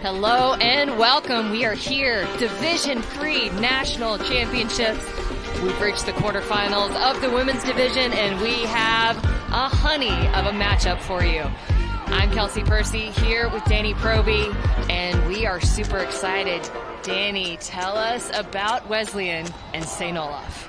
Hello and welcome. We are here, Division III National Championships. We've reached the quarterfinals of the women's division, and we have a honey of a matchup for you. I'm Kelsey Percy here with Danny Proby, and we are super excited. Danny, tell us about Wesleyan and St. Olaf.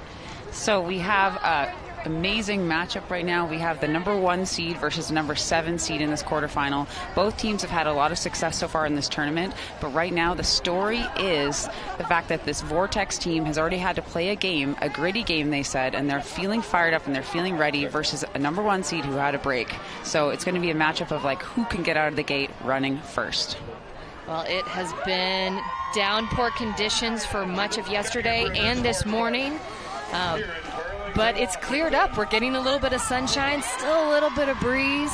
So we have an amazing matchup right now. We have the number 1 seed versus the number 7 seed in this quarterfinal. Both teams have had a lot of success so far in this tournament, but right now the story is the fact that this Vortex team has already had to play a game, a gritty game they said, and they're feeling fired up and they're feeling ready versus a number 1 seed who had a break. So it's going to be a matchup of like who can get out of the gate running first. Well, it has been downpour conditions for much of yesterday and this morning. But it's cleared up. We're getting a little bit of sunshine, still a little bit of breeze.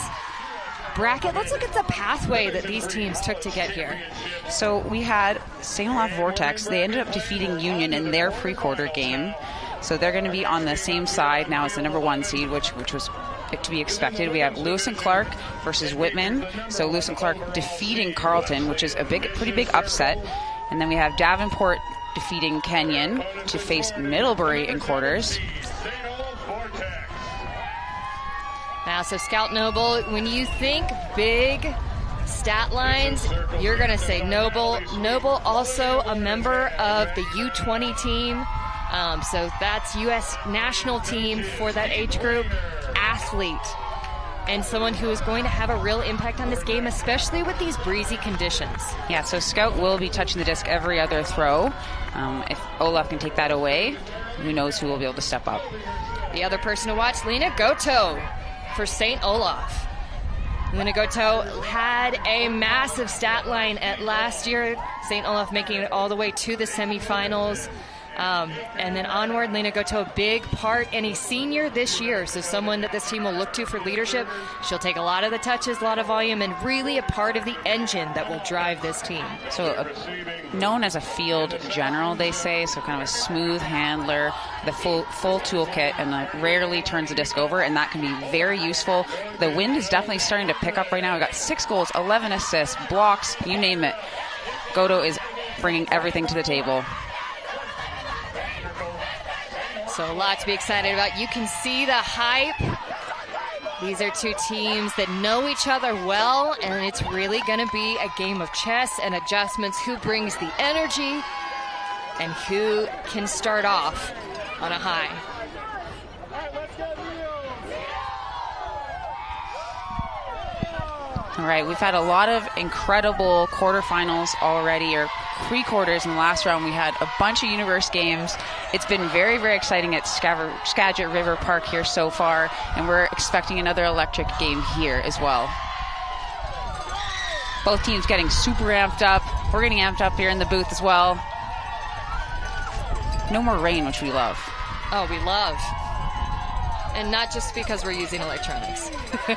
Bracket, let's look at the pathway that these teams took to get here. So we had St. Olaf Vortex. They ended up defeating Union in their pre-quarter game. So they're going to be on the same side now as the number 1 seed, which was to be expected. We have Lewis and Clark versus Whitman. So Lewis and Clark defeating Carleton, which is a pretty big upset. And then we have Davenport defeating Kenyon to face Middlebury in quarters. Now, so Scout Noble, when you think big stat lines, you're going to say Noble. Noble also a member of the U20 team. So that's U.S. national team for that age group. Athlete. And someone who is going to have a real impact on this game, especially with these breezy conditions. Yeah, so Scout will be touching the disc every other throw. If Olaf can take that away, who knows who will be able to step up. The other person to watch, Lena Goto for St. Olaf. Lena Goto had a massive stat line at last year. St. Olaf making it all the way to the semifinals. And then onward, Lena Goto, a big part, and a senior this year, so someone that this team will look to for leadership. She'll take a lot of the touches, a lot of volume, and really a part of the engine that will drive this team. So known as a field general, they say, so kind of a smooth handler, the full toolkit, and rarely turns the disc over, and that can be very useful. The wind is definitely starting to pick up right now. We got 6 goals, 11 assists, blocks, you name it. Goto is bringing everything to the table. So a lot to be excited about. You can see the hype. These are two teams that know each other well, and it's really going to be a game of chess and adjustments. Who brings the energy and who can start off on a high. All right, we've had a lot of incredible quarterfinals already, or pre-quarters in the last round. We had a bunch of universe games. It's been very, very exciting at Skagit River Park here so far, and we're expecting another electric game here as well. Both teams getting super amped up. We're getting amped up here in the booth as well. No more rain, which we love. Oh, we love. And not just because we're using electronics.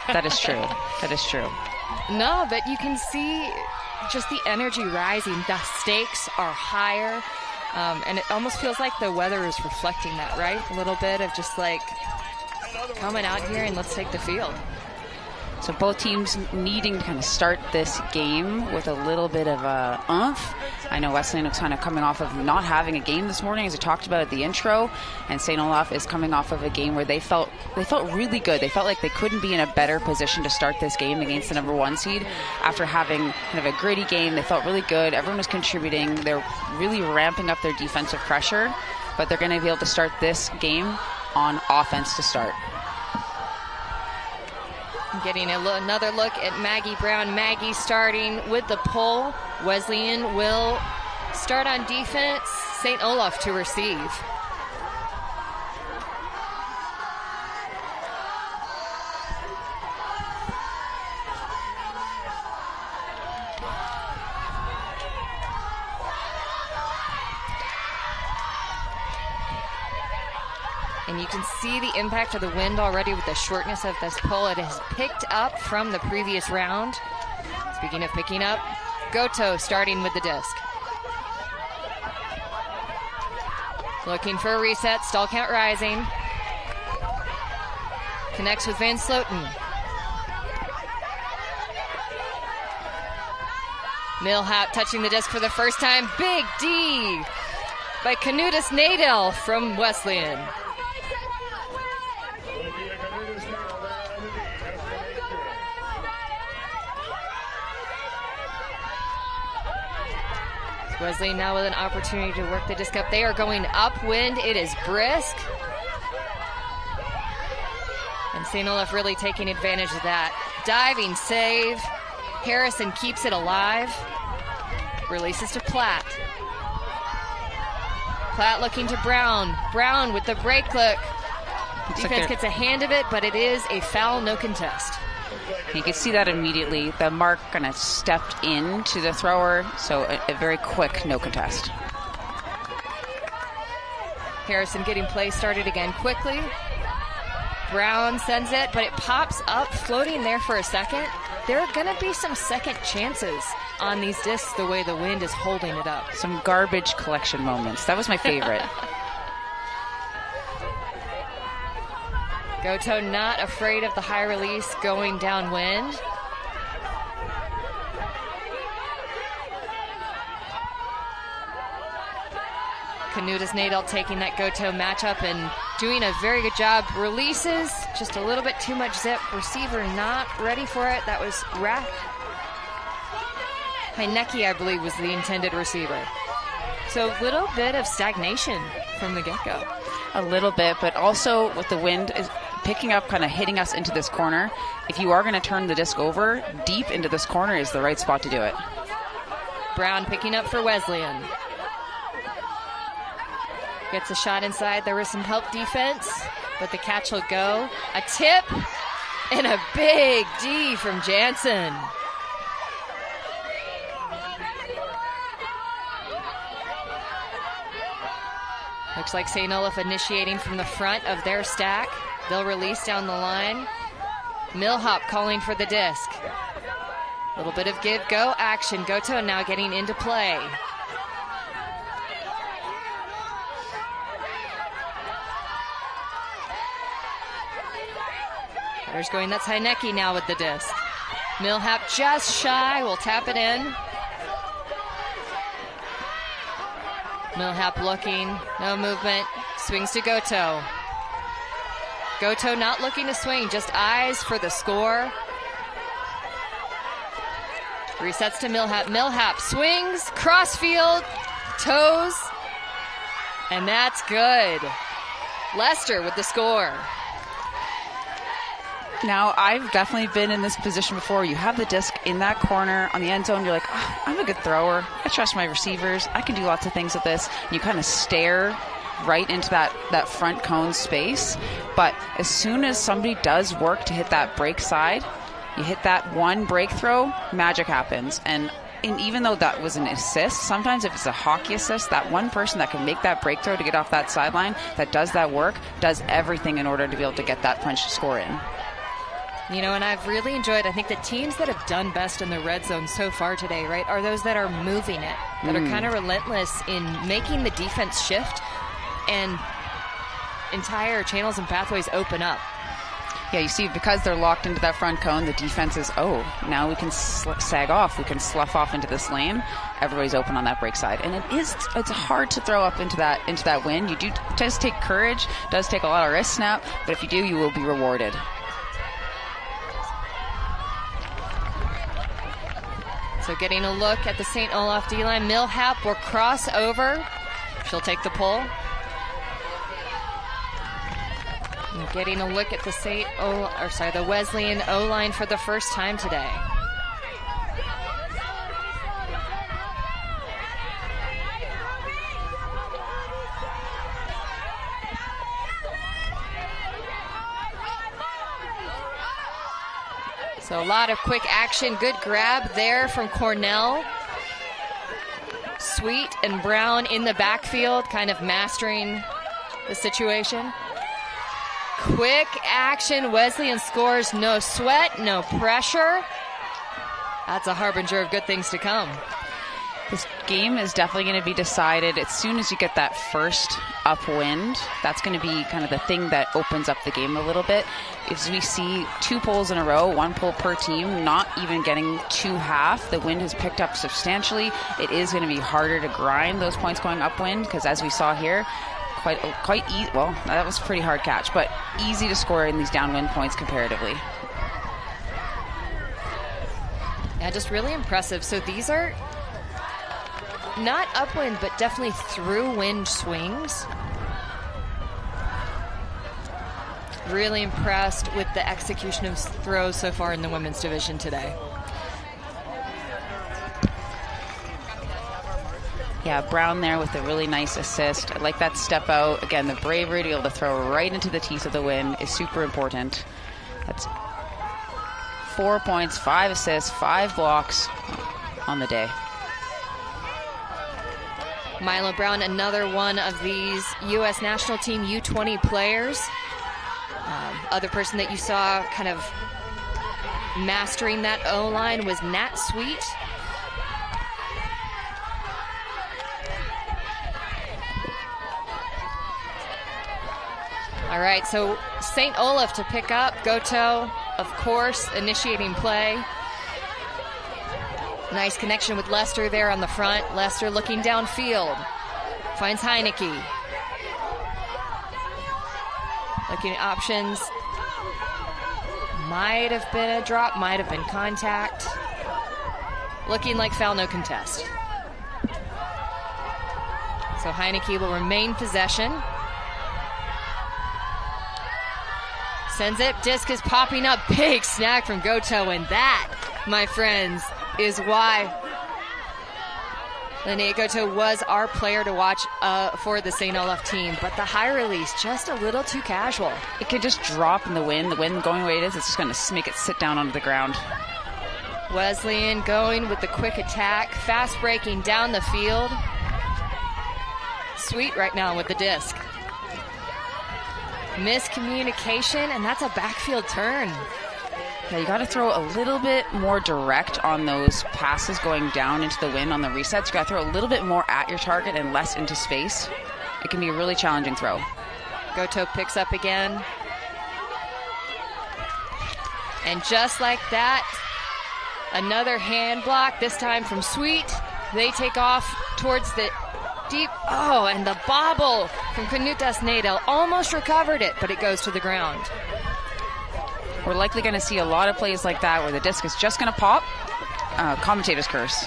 That is true. That is true. No, but you can see just the energy rising. The stakes are higher. And it almost feels like the weather is reflecting that, right? A little bit of just like coming out here and let's take the field. So both teams needing to kind of start this game with a little bit of a oomph. I know Wesleyan was kind of coming off of not having a game this morning, as I talked about at the intro, and St. Olaf is coming off of a game where they felt really good. They felt like they couldn't be in a better position to start this game against the number 1 seed. After having kind of a gritty game, they felt really good. Everyone was contributing. They're really ramping up their defensive pressure, but they're going to be able to start this game on offense to start. Getting another look at Maggie Brown. Maggie starting with the pull. Wesleyan will start on defense. St. Olaf to receive. And you can see the impact of the wind already with the shortness of this pull. It has picked up from the previous round. Speaking of picking up, Goto starting with the disc. Looking for a reset, stall count rising. Connects with Van Sloten. Millhap touching the disc for the first time. Big D by Canutus Nadel from Wesleyan. Wesleyan now with an opportunity to work the disc up. They are going upwind. It is brisk. And St. Olaf really taking advantage of that. Diving save. Harrison keeps it alive. Releases to Platt. Platt looking to Brown. Brown with the break look. Defense gets a hand of it, but it is a foul, no contest. You can see that immediately. The mark kind of stepped into the thrower, so a very quick no contest. Harrison getting play started again quickly. Brown sends it, but it pops up, floating there for a second. There are going to be some second chances on these discs the way the wind is holding it up. Some garbage collection moments. That was my favorite. Goto not afraid of the high release going downwind. Canutus Nadel taking that Goto matchup and doing a very good job. Releases, just a little bit too much zip. Receiver not ready for it. That was Heinecke, I believe, was the intended receiver. So a little bit of stagnation from the get-go. A little bit, but also with the wind is picking up, kind of hitting us into this corner. If you are going to turn the disc over, deep into this corner is the right spot to do it. Brown picking up for Wesleyan. Gets a shot inside. There was some help defense, but the catch will go. A tip and a big D from Jansen. Looks like St. Olaf initiating from the front of their stack. They'll release down the line. Millhop calling for the disc. A little bit of give-go action. Goto now getting into play. There's going, that's Heinecke now with the disc. Millhap just shy, will tap it in. Millhap looking, no movement, swings to Goto. Goto not looking to swing, just eyes for the score. Resets to Millhap. Millhap swings, crossfield, toes, and that's good. Lester with the score. Now, I've definitely been in this position before. You have the disc in that corner on the end zone. You're like, oh, I'm a good thrower. I trust my receivers. I can do lots of things with this. And you kind of stare right into that front cone space. But as soon as somebody does work to hit that break side, you hit that one break throw, magic happens. And even though that was an assist, sometimes if it's a hockey assist, that one person that can make that break throw to get off that sideline, that does that work, does everything in order to be able to get that punch score in. You know, and I've really enjoyed, I think the teams that have done best in the red zone so far today, right, are those that are moving it, that are kind of relentless in making the defense shift and entire channels and pathways open up. Yeah, you see, because they're locked into that front cone, the defense is, now we can sag off. We can slough off into this lane. Everybody's open on that break side. And it's hard to throw up into that wind. It does take courage, does take a lot of wrist snap, but if you do, you will be rewarded. So getting a look at the St. Olaf D-line. Millhap will cross over. She'll take the pull. And getting a look at the the Wesleyan O-line for the first time today. So a lot of quick action. Good grab there from Cornell. Sweet and Brown in the backfield, kind of mastering the situation. Quick action. Wesleyan scores. No sweat, no pressure. That's a harbinger of good things to come. This game is definitely going to be decided as soon as you get that first upwind. That's going to be kind of the thing that opens up the game a little bit. As we see 2 poles in a row, 1 pole per team, not even getting to half. The wind has picked up substantially. It is going to be harder to grind those points going upwind because, as we saw here, quite easy. Well, that was a pretty hard catch, but easy to score in these downwind points comparatively. Yeah, just really impressive. So these are not upwind, but definitely through wind swings. Really impressed with the execution of throws so far in the women's division today. Yeah, Brown there with a really nice assist. I like that step out. Again, the bravery to be able to throw right into the teeth of the wind is super important. That's 4 points, 5 assists, 5 blocks on the day. Milo Brown, another one of these U.S. national team U20 players. Other person that you saw kind of mastering that O-line was Nat Sweet. All right, so St. Olaf to pick up. Goto, of course, initiating play. Nice connection with Lester there on the front. Lester looking downfield. Finds Heineke. Looking at options. Might have been a drop, might have been contact. Looking like foul, no contest. So Heineke will remain possession. Sends it, disc is popping up. Big snag from Goto, and that, my friends, is why Linnea Goto was our player to watch for the St. Olaf team. But the high release, just a little too casual. It could just drop in the wind. The wind going the way it is, it's just going to make it sit down onto the ground. Wesleyan going with the quick attack. Fast breaking down the field. Sweet right now with the disc. Miscommunication, and that's a backfield turn. Yeah, you got to throw a little bit more direct on those passes going down into the wind on the resets. You got to throw a little bit more at your target and less into space. It can be a really challenging throw. Goto picks up again. And just like that, another hand block, this time from Sweet. They take off towards the deep. Oh, and the bobble from Knutas Nadel. Almost recovered it, but it goes to the ground. We're likely going to see a lot of plays like that where the disc is just going to pop. Commentator's curse.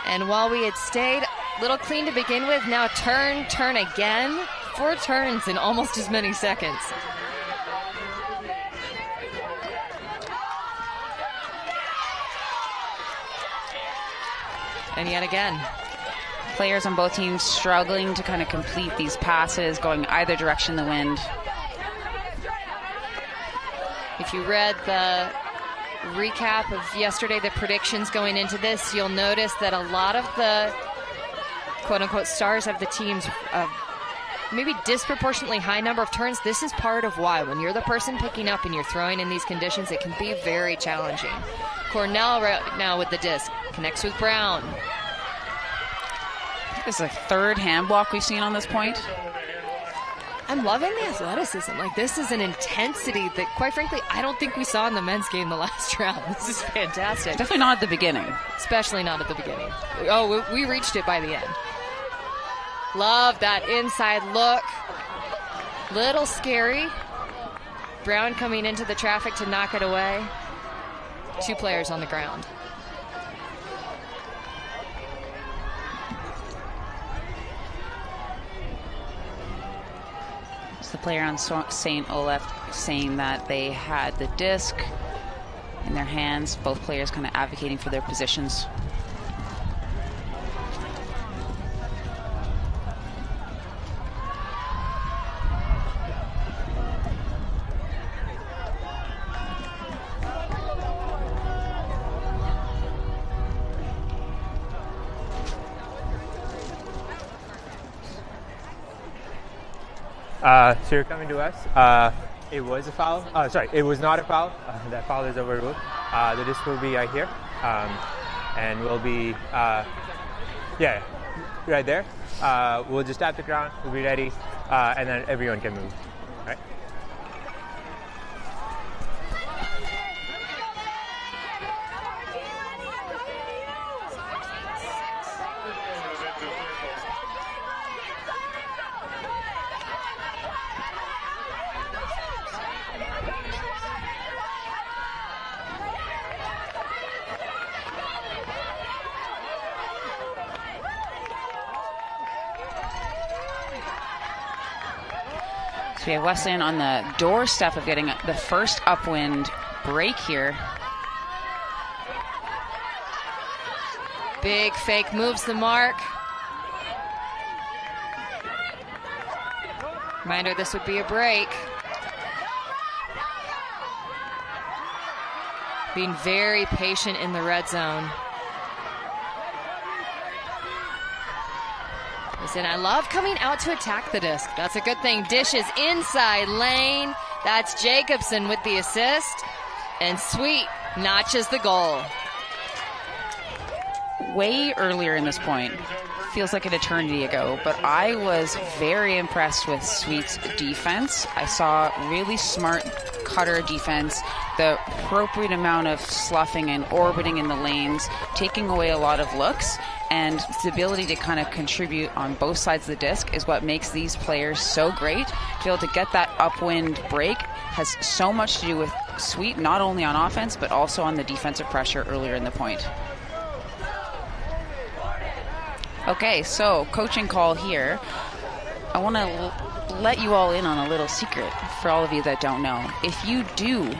And while we had stayed a little clean to begin with, now turn again. 4 turns in almost as many seconds. And yet again, players on both teams struggling to kind of complete these passes, going either direction in the wind. If you read the recap of yesterday, the predictions going into this, you'll notice that a lot of the quote-unquote stars of the teams maybe disproportionately high number of turns. This is part of why. When you're the person picking up and you're throwing in these conditions, it can be very challenging. Cornell right now with the disc. Connects with Brown. This is the 3rd hand block we've seen on this point. I'm loving the athleticism. Like, this is an intensity that, quite frankly, I don't think we saw in the men's game the last round. This is fantastic. Definitely not at the beginning. Especially not at the beginning. Oh, we reached it by the end. Love that inside look. Little scary. Brown coming into the traffic to knock it away. 2 players on the ground. The player on St. Olaf saying that they had the disc in their hands. Both players kind of advocating for their positions. So you're coming to us. It was a foul. Sorry, it was not a foul. That foul is overruled. The disc will be here. and we'll be, yeah, right there. We'll just tap the ground, we'll be ready, and then everyone can move, right? So we have Wesleyan on the doorstep of getting the first Upwind break here. Big fake moves the mark. Reminder, this would be a break. Being very patient in the red zone. And I love coming out to attack the disc. That's a good thing. Dishes inside lane. That's Jacobson with the assist. And Sweet notches the goal. Way earlier in this point. Feels like an eternity ago, but I was very impressed with Sweet's defense. I saw really smart cutter defense, the appropriate amount of sloughing and orbiting in the lanes, taking away a lot of looks, and the ability to kind of contribute on both sides of the disc is what makes these players so great. To be able to get that upwind break has so much to do with Sweet, not only on offense, but also on the defensive pressure earlier in the point. Okay, so coaching call here. I want to let you all in on a little secret for all of you that don't know. If you do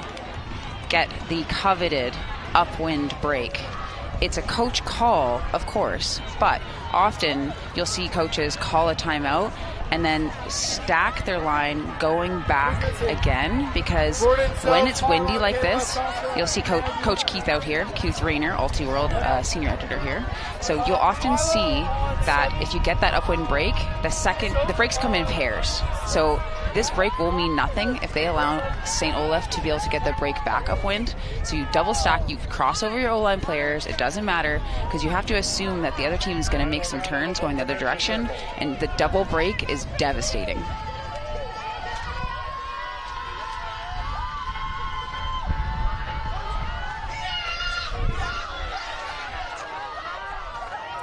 get the coveted upwind break, it's a coach call, of course, but often you'll see coaches call a timeout and then stack their line going back again, because when it's windy like this, you'll see Coach Keith out here, Keith Rayner, Alti World senior editor here. So you'll often see that if you get that upwind break, the breaks come in pairs. So this break will mean nothing if they allow St. Olaf to be able to get the break back upwind. So you double stack, you cross over your O-line players, it doesn't matter, because you have to assume that the other team is going to make some turns going the other direction, and the double break is devastating.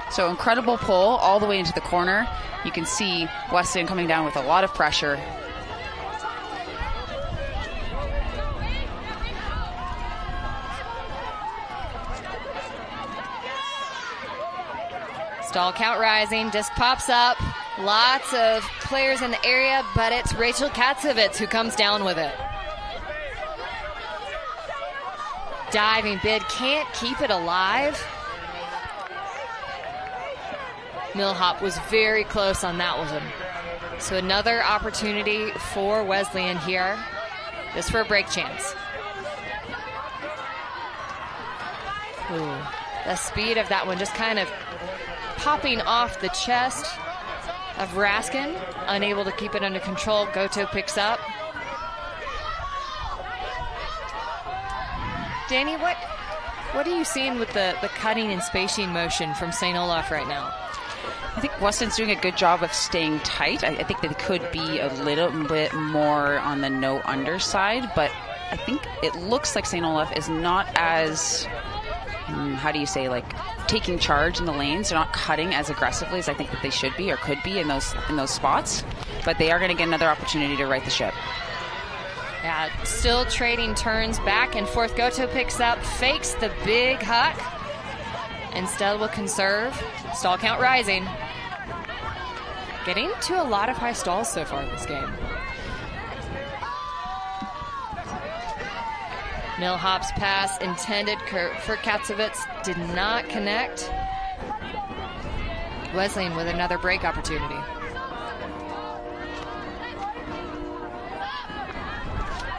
So incredible pull all the way into the corner. You can see Wesleyan coming down with a lot of pressure. Stall count rising, disc pops up. Lots of players in the area, but it's Rachel Katzovitz who comes down with it. Diving bid, can't keep it alive. Millhop was very close on that one. So another opportunity for Wesleyan here. Just for a break chance. Ooh, the speed of that one just kind of popping off the chest of Raskin, unable to keep it under control. Goto picks up. Danny, what are you seeing with the cutting and spacing motion from St. Olaf right now? I think Weston's doing a good job of staying tight. I think that it could be a little bit more on the no under side, but I think it looks like St. Olaf is not as, how do you say, like taking charge in the lanes. They're not cutting as aggressively as I think that they should be or could be in those spots, but they are going to get another opportunity to right the ship. Yeah, still trading turns back and forth. Goto picks up, fakes the big huck. Instead will conserve. Stall count rising. Getting to a lot of high stalls so far in this game. Millhop's pass intended for Katzovitz did not connect. Wesleyan with another break opportunity.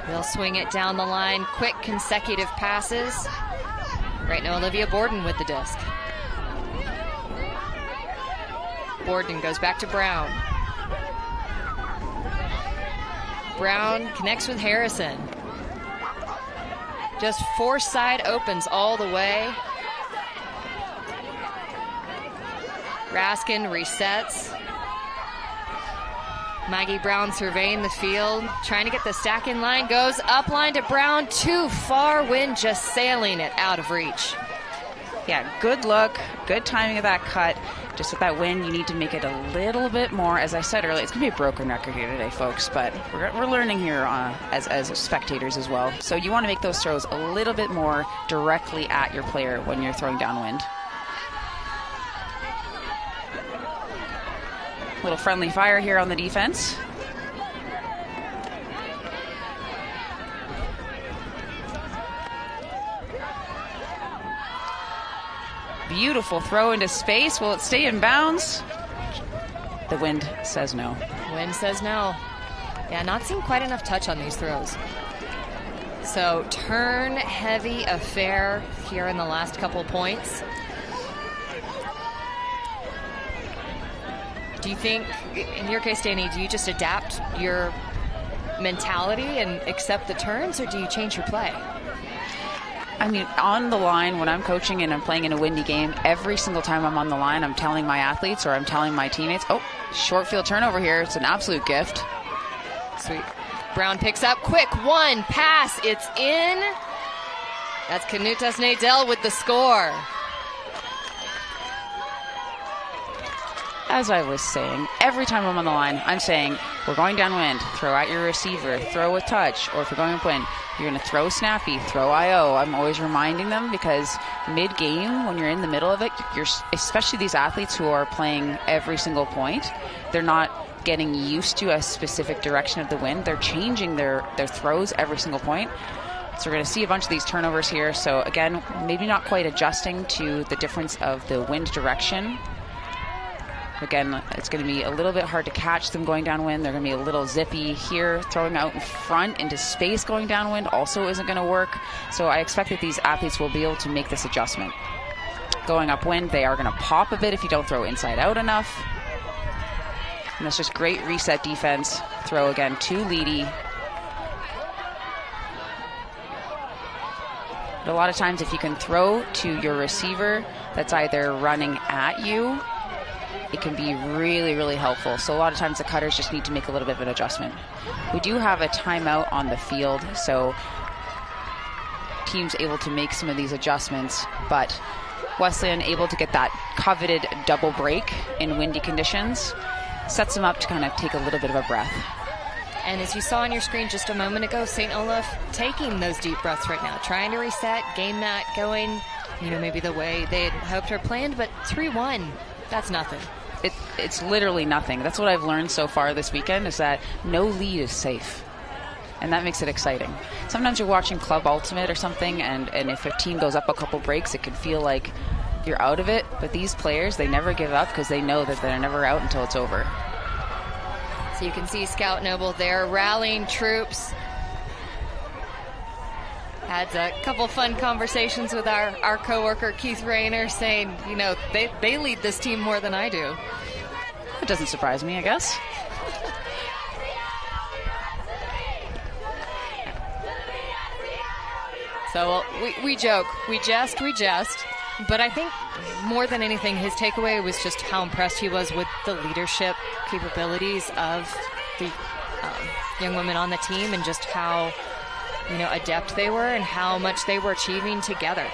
They'll swing it down the line. Quick consecutive passes. Right now, Olivia Borden with the disc. Borden goes back to Brown. Brown connects with Harrison. Just force side opens all the way. Raskin resets. Maggie Brown surveying the field, trying to get the stack in line, goes up line to Brown, too far, Wynn just sailing it out of reach. Yeah, good look, good timing of that cut. Just with that win, you need to make it a little bit more. As I said earlier, it's going to be a broken record here today, folks, but we're learning here as spectators as well. So you want to make those throws a little bit more directly at your player when you're throwing downwind. Little friendly fire here on the defense. Beautiful throw into space. Will it stay in bounds? The wind says no. Wind says no. Yeah, not seeing quite enough touch on these throws. So turn heavy affair here in the last couple points. Do you think, in your case, Danny, do you just adapt your mentality and accept the turns, or do you change your play? I mean, on the line, when I'm coaching and I'm playing in a windy game, every single time I'm on the line, I'm telling my athletes or I'm telling my teammates, oh, short field turnover here. It's an absolute gift. Sweet. Brown picks up, quick one, pass, it's in. That's Kanutas Nadell with the score. As I was saying, every time I'm on the line, I'm saying, we're going downwind, throw at your receiver, throw with touch, or if you're going upwind, you're going to throw snappy, throw IO. I'm always reminding them because mid-game, when you're in the middle of it, you're, especially these athletes who are playing every single point, they're not getting used to a specific direction of the wind. They're changing their throws every single point. So we're going to see a bunch of these turnovers here. So again, maybe not quite adjusting to the difference of the wind direction. Again, it's going to be a little bit hard to catch them going downwind. They're going to be a little zippy here. Throwing out in front into space going downwind also isn't going to work. So I expect that these athletes will be able to make this adjustment. Going upwind, they are going to pop a bit if you don't throw inside out enough. And that's just great reset defense. Throw again too leady. But a lot of times if you can throw to your receiver that's either running at you, it can be really, really helpful. So a lot of times the cutters just need to make a little bit of an adjustment. We do have a timeout on the field, so teams able to make some of these adjustments, but Wesleyan able to get that coveted double break in windy conditions sets them up to kind of take a little bit of a breath. And as you saw on your screen just a moment ago, St. Olaf taking those deep breaths right now, trying to reset, game that going, maybe the way they had hoped or planned, but 3-1, that's nothing. It's literally nothing. That's what I've learned so far this weekend, is that no lead is safe. And that makes it exciting. Sometimes you're watching Club Ultimate or something, and if a team goes up a couple breaks, it can feel like you're out of it. But these players, they never give up because they know that they're never out until it's over. So you can see Scout Noble there rallying troops. Had a couple fun conversations with our coworker Keith Rayner, saying, they lead this team more than I do. It doesn't surprise me, I guess. So we joke, we jest, but I think more than anything, his takeaway was just how impressed he was with the leadership capabilities of the young women on the team, and just how adept they were and how much they were achieving together.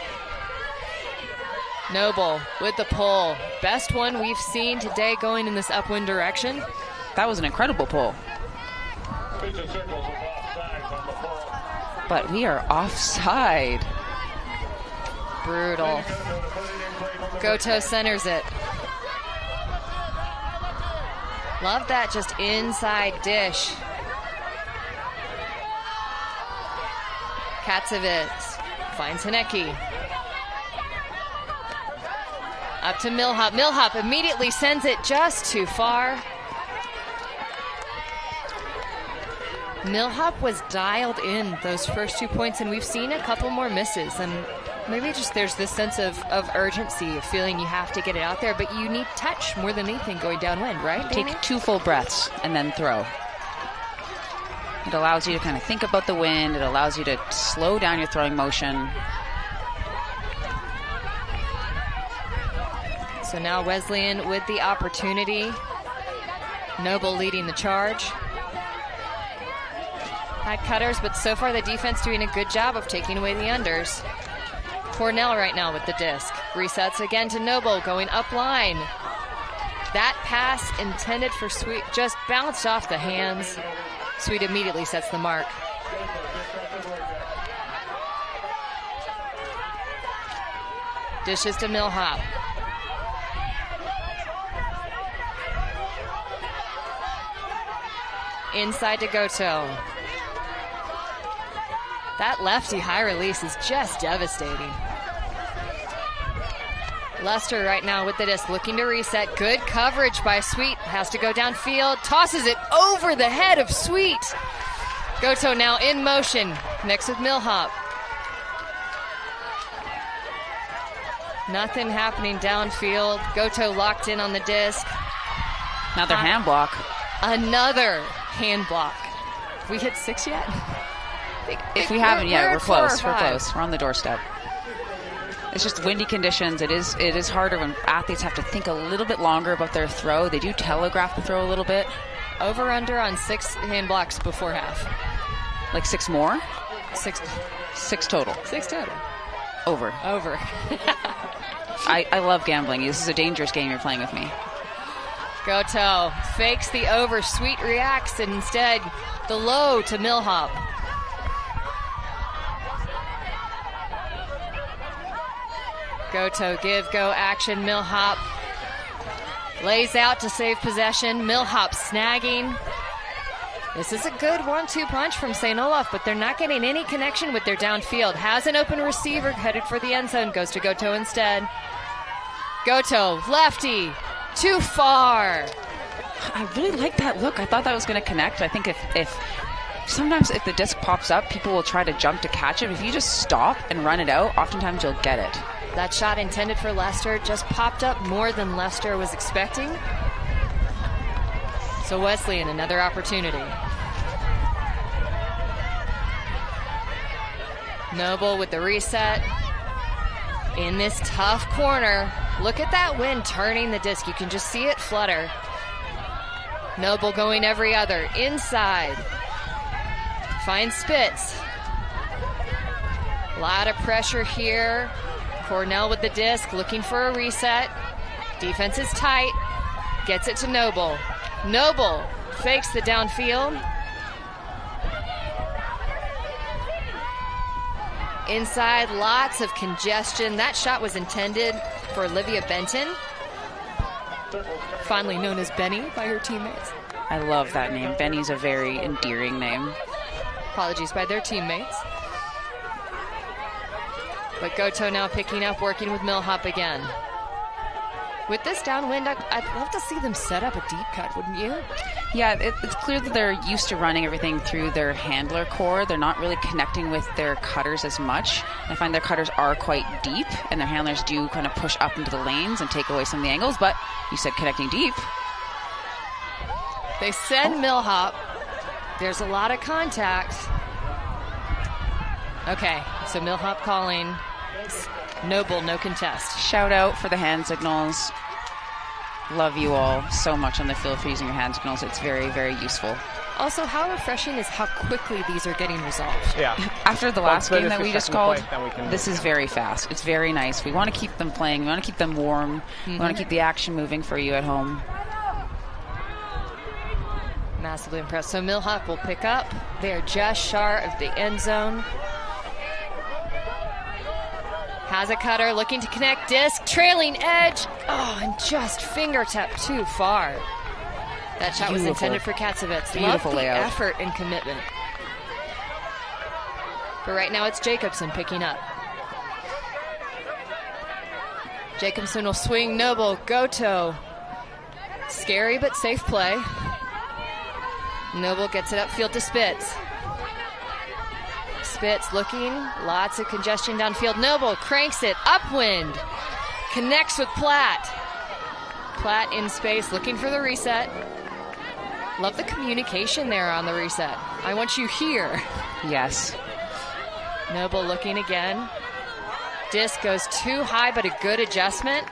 Noble with the pull. Best one we've seen today going in this upwind direction. That was an incredible pull. But we are offside. Brutal. Goto centers it. Love that just inside dish. Katsevitz finds Hanecki. Up to Millhop. Millhop immediately sends it just too far. Millhop was dialed in those first 2 points, and we've seen a couple more misses. And maybe just there's this sense of urgency, of feeling you have to get it out there, but you need touch more than anything going downwind, right, Danny? Take 2 full breaths and then throw. It allows you to kind of think about the wind. It allows you to slow down your throwing motion. So now Wesleyan with the opportunity. Noble leading the charge. High cutters, but so far the defense doing a good job of taking away the unders. Cornell right now with the disc. Resets again to Noble, going up line. That pass intended for Sweet just bounced off the hands. Sweet immediately sets the mark. Dishes to Millhop. Inside to Goto. That lefty high release is just devastating. Lester right now with the disc, looking to reset. Good coverage by Sweet. Has to go downfield. Tosses it over the head of Sweet. Goto now in motion. Connects with Millhop. Nothing happening downfield. Goto locked in on the disc. Another hand block. Another hand block. Have we hit 6 yet? If we haven't yet, we're close. We're close. We're on the doorstep. It's just windy conditions. It is harder when athletes have to think a little bit longer about their throw. They do telegraph the throw a little bit. Over under on 6 hand blocks before half. Like 6 more? 6 total. 6 total. Over. I love gambling. This is a dangerous game you're playing with me. Goto fakes the over. Sweet reacts, and instead the low to Millhop. Goto give go action. Millhop lays out to save possession. Millhop snagging. This is a good 1-2 punch from St. Olaf, but they're not getting any connection with their downfield. Has an open receiver headed for the end zone. Goes to Goto instead. Goto, lefty, too far. I really like that look. I thought that was going to connect. I think if sometimes if the disc pops up, people will try to jump to catch it. If you just stop and run it out, oftentimes you'll get it. That shot intended for Lester just popped up more than Lester was expecting. So Wesleyan, another opportunity. Noble with the reset. In this tough corner. Look at that wind turning the disc. You can just see it flutter. Noble going every other. Inside. Finds Spitz. A lot of pressure here. Cornell with the disc, looking for a reset. Defense is tight. Gets it to Noble. Noble fakes the downfield. Inside, lots of congestion. That shot was intended for Olivia Benton, fondly known as Benny by her teammates. I love that name. Benny's a very endearing name. Apologies by their teammates. But Goto now picking up, working with Millhop again. With this downwind, I'd love to see them set up a deep cut, wouldn't you? Yeah, it's clear that they're used to running everything through their handler core. They're not really connecting with their cutters as much. I find their cutters are quite deep, and their handlers do kind of push up into the lanes and take away some of the angles, but you said connecting deep. They send Millhop. There's a lot of contact. Okay, so Millhop calling. Noble, no contest. Shout out for the hand signals. Love you all so much on the field for using your hand signals. It's very, very useful. Also, how refreshing is how quickly these are getting resolved. Yeah. After the last game that we just called, this is very fast. It's very nice. We want to keep them playing. We want to keep them warm. We want to keep the action moving for you at home. Massively impressed. So Millhop will pick up. They are just short of the end zone. Has a cutter, looking to connect disc, trailing edge. Oh, and just fingertip too far. That shot was intended for Katsevitz. Love the layout. Effort and commitment. But right now it's Jacobson picking up. Jacobson will swing. Noble, Goto. Scary but safe play. Noble gets it upfield to Spitz. Spitz looking, lots of congestion downfield. Noble cranks it, upwind, connects with Platt. Platt in space, looking for the reset. Love the communication there on the reset. I want you here. Yes. Noble looking again. Disc goes too high, but a good adjustment.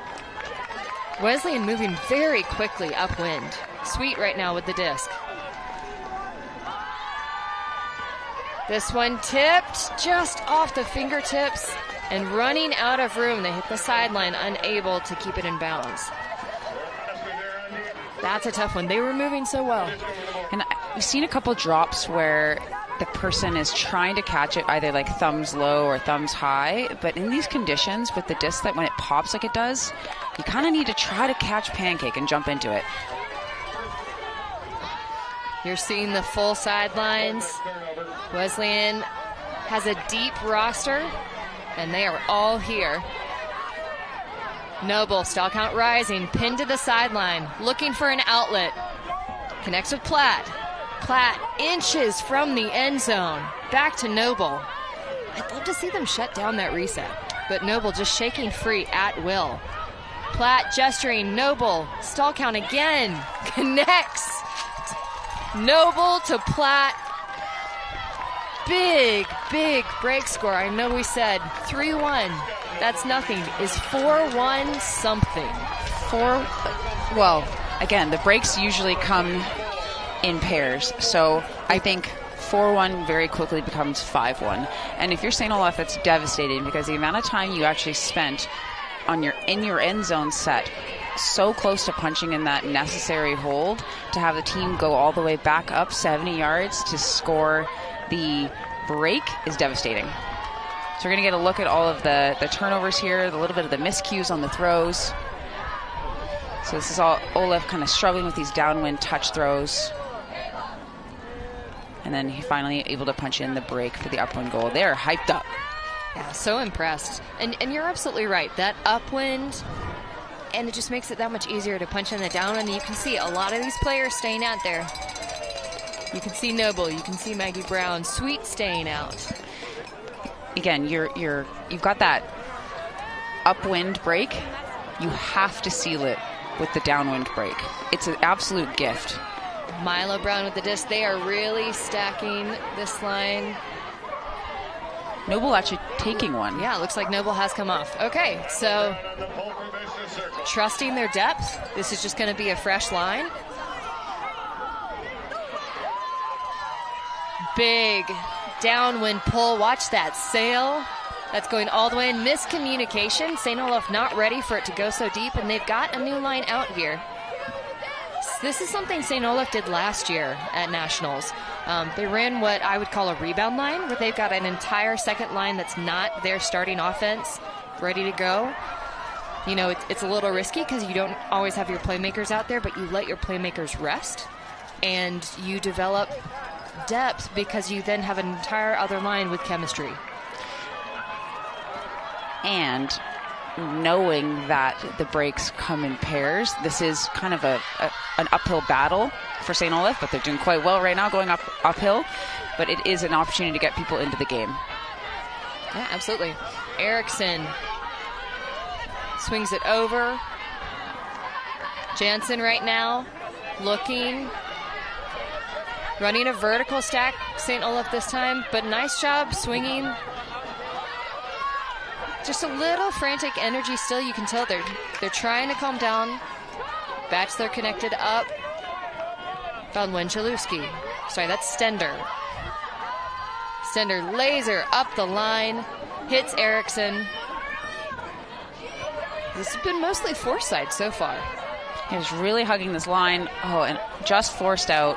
Wesleyan moving very quickly upwind. Sweet right now with the disc. This one tipped just off the fingertips and running out of room. They hit the sideline, unable to keep it in bounds. That's a tough one. They were moving so well. And we've seen a couple drops where the person is trying to catch it either like thumbs low or thumbs high, but in these conditions with the disc, that when it pops like it does, you kind of need to try to catch pancake and jump into it. You're seeing the full sidelines. Wesleyan has a deep roster, and they are all here. Noble, stall count rising, pinned to the sideline, looking for an outlet. Connects with Platt. Platt inches from the end zone. Back to Noble. I'd love to see them shut down that reset, but Noble just shaking free at will. Platt gesturing, Noble, stall count again, connects. Noble to Platt. Big break score. I know we said 3-1. That's nothing. Is 4-1 something? Well, again, the breaks usually come in pairs. So I think 4-1 very quickly becomes 5-1. And if you're St. Olaf, that's devastating because the amount of time you actually spent in your end zone set so close to punching in that necessary hold to have the team go all the way back up 70 yards to score the break is devastating. So we're going to get a look at all of the turnovers here, a little bit of the miscues on the throws. So this is all Olaf kind of struggling with these downwind touch throws. And then he finally able to punch in the break for the upwind goal. They're hyped up. Yeah, so impressed. And you're absolutely right. That upwind, and it just makes it that much easier to punch in the downwind. You can see a lot of these players staying out there. You can see Noble, you can see Maggie Brown, Sweet staying out. Again, you've got that upwind break. You have to seal it with the downwind break. It's an absolute gift. Milo Brown with the disc. They are really stacking this line. Noble actually taking one. Yeah, looks like Noble has come off. Okay, so trusting their depth. This is just going to be a fresh line. Big downwind pull. Watch that sail. That's going all the way in. Miscommunication. St. Olaf not ready for it to go so deep, and they've got a new line out here. This is something St. Olaf did last year at Nationals. They ran what I would call a rebound line, where they've got an entire second line that's not their starting offense ready to go. You know, it's a little risky because you don't always have your playmakers out there, but you let your playmakers rest, and you develop depth because you then have an entire other line with chemistry. And knowing that the breaks come in pairs, this is kind of an uphill battle for St. Olaf, but they're doing quite well right now going uphill, but it is an opportunity to get people into the game. Yeah, absolutely. Erickson swings it over. Jansen right now looking, running a vertical stack, St. Olaf this time, but nice job swinging. Just a little frantic energy still. You can tell they're trying to calm down. Bats, they're connected up. Found Wencheluski. Sorry, that's Stender. Stender laser up the line. Hits Erickson. This has been mostly Forsyth so far. He was really hugging this line. Oh, and just forced out.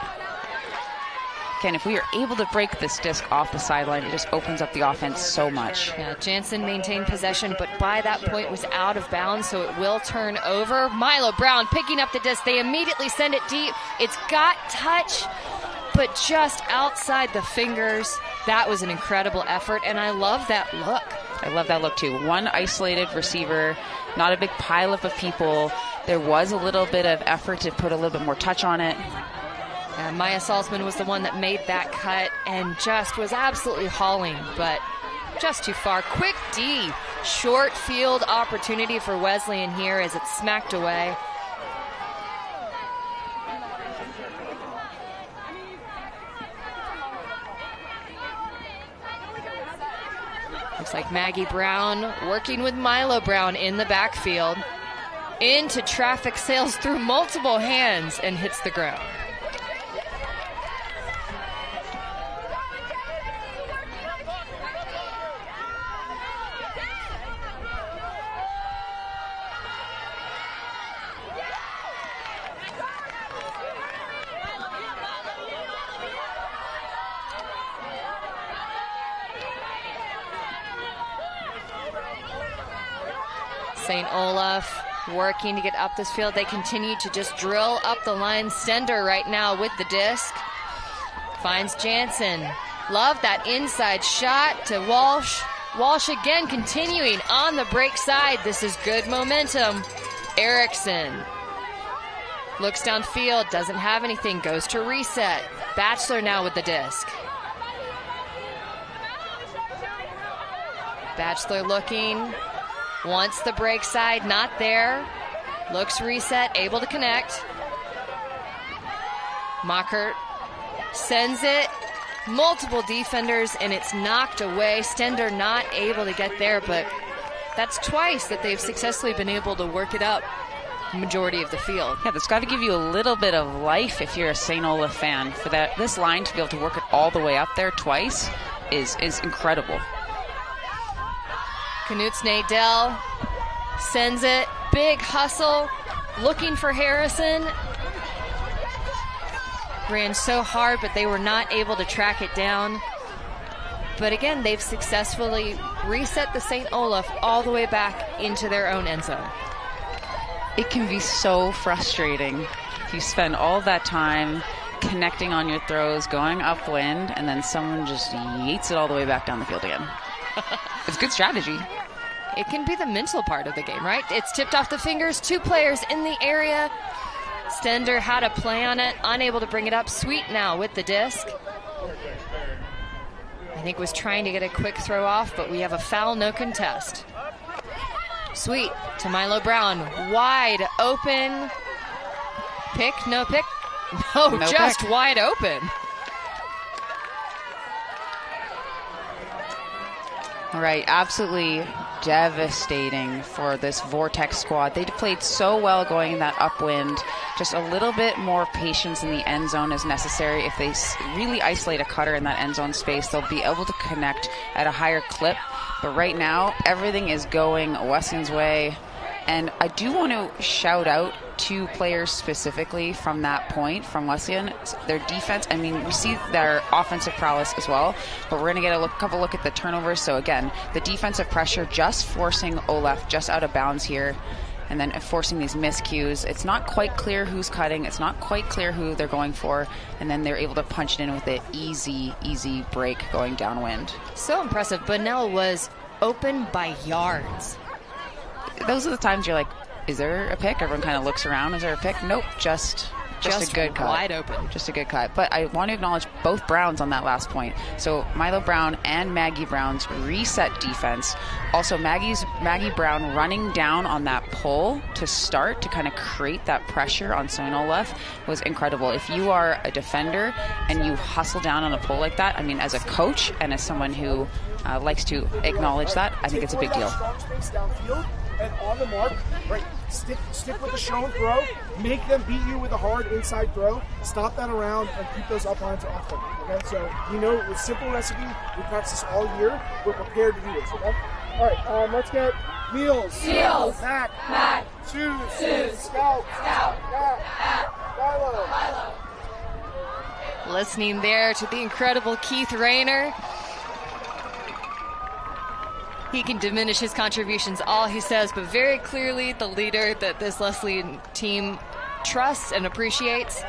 Again, if we are able to break this disc off the sideline, it just opens up the offense so much. Yeah, Jansen maintained possession, but by that point was out of bounds, so it will turn over. Milo Brown picking up the disc. They immediately send it deep. It's got touch, but just outside the fingers. That was an incredible effort, and I love that look. I love that look, too. One isolated receiver, not a big pileup of people. There was a little bit of effort to put a little bit more touch on it. Maya Salzman was the one that made that cut and just was absolutely hauling, but just too far. Quick D, short field opportunity for Wesleyan here as it's smacked away. Looks like Maggie Brown working with Milo Brown in the backfield. into traffic, sails through multiple hands, and hits the ground. St. Olaf working to get up this field. They continue to just drill up the line. Stender right now with the disc. Finds Jansen. Love that inside shot to Walsh. Walsh again continuing on the break side. This is good momentum. Erickson looks downfield, doesn't have anything, goes to reset. Batchelor now with the disc. Batchelor looking. Wants the break side, not there. Looks reset, able to connect. Mockert sends it. Multiple defenders, and it's knocked away. Stender not able to get there, but that's twice that they've successfully been able to work it up the majority of the field. Yeah, that's got to give you a little bit of life if you're a St. Olaf fan. For this line to be able to work it all the way up there twice is incredible. Knut's Nadell sends it. Big hustle. Looking for Harrison. Ran so hard, but they were not able to track it down. But again, they've successfully reset the St. Olaf all the way back into their own end zone. It can be so frustrating if you spend all that time connecting on your throws, going upwind, and then someone just yeets it all the way back down the field again. It's good strategy. It can be the mental part of the game, right? It's tipped off the fingers. 2 players in the area. Stender had a play on it, unable to bring it up. Sweet now with the disc. I think was trying to get a quick throw off, but we have a foul, no contest. Sweet to Milo Brown. Wide open. Pick, no pick. No, just pick. Wide open. All right, absolutely devastating for this Vortex squad. They played so well going in that upwind. Just a little bit more patience in the end zone is necessary. If they really isolate a cutter in that end zone space, they'll be able to connect at a higher clip. But right now, everything is going Wesleyan's way. And I do want to shout out 2 players specifically from that point from Wesleyan. Their defense, I mean, we see their offensive prowess as well, but we're going to get a couple look at the turnovers. So again, the defensive pressure just forcing Olaf just out of bounds here, and then forcing these miscues. It's not quite clear who's cutting. It's not quite clear who they're going for, and then they're able to punch it in with an easy break going downwind. So impressive. Bunnell was open by yards. Those are the times you're like, is there a pick? Everyone kind of looks around. Is there a pick? Nope, just a good cut. Wide open. Just a good cut. But I want to acknowledge both Browns on that last point. So Milo Brown and Maggie Brown's reset defense. Also Maggie Brown running down on that pull to start to kind of create that pressure on St. Olaf was incredible. If you are a defender and you hustle down on a pull like that, I mean, as a coach and as someone who likes to acknowledge that, I think it's a big deal. And on the mark, right, stick with the show and throw. Make them beat you with a hard inside throw. Stop that around and keep those up lines off them. Okay, so you know with simple recipe, we practice this all year. We're prepared to do this. Okay. All right, let's get Meals. Mac. Shoes. Scout. Milo. Listening there to the incredible Keith Rayner. He can diminish his contributions all he says, but very clearly the leader that this Wesleyan team trusts and appreciates.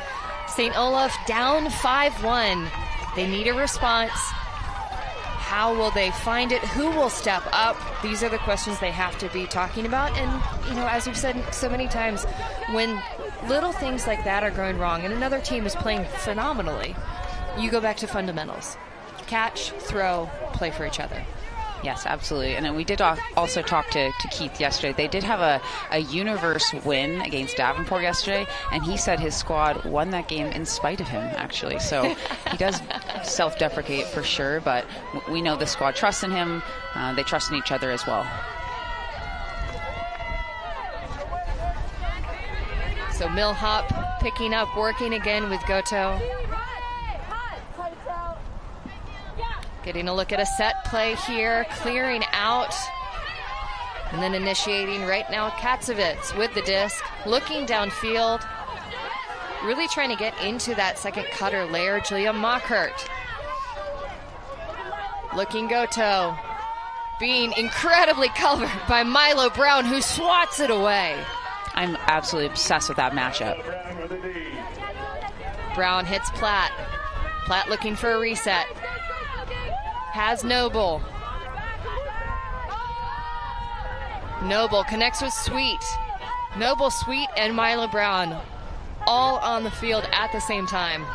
St. Olaf down 5-1. They need a response. How will they find it? Who will step up? These are the questions they have to be talking about. And, you know, as we've said so many times, when little things like that are going wrong and another team is playing phenomenally, you go back to fundamentals. Catch, throw, play for each other. Yes, absolutely. And then we did also talk to Keith yesterday. They did have a universe win against Davenport yesterday, and he said his squad won that game in spite of him, actually. So he does self-deprecate for sure, but we know the squad trusts in him. They trust in each other as well. So Millhop picking up, working again with Goto. Getting a look at a set play here, clearing out. And then initiating right now Katsevitz with the disc, looking downfield. Really trying to get into that second cutter layer. Julia Mockert. Looking Goto. Being incredibly covered by Milo Brown, who swats it away. I'm absolutely obsessed with that matchup. Brown hits Platt. Platt looking for a reset. Has Noble. Noble connects with Sweet. Noble, Sweet, and Milo Brown all on the field at the same time.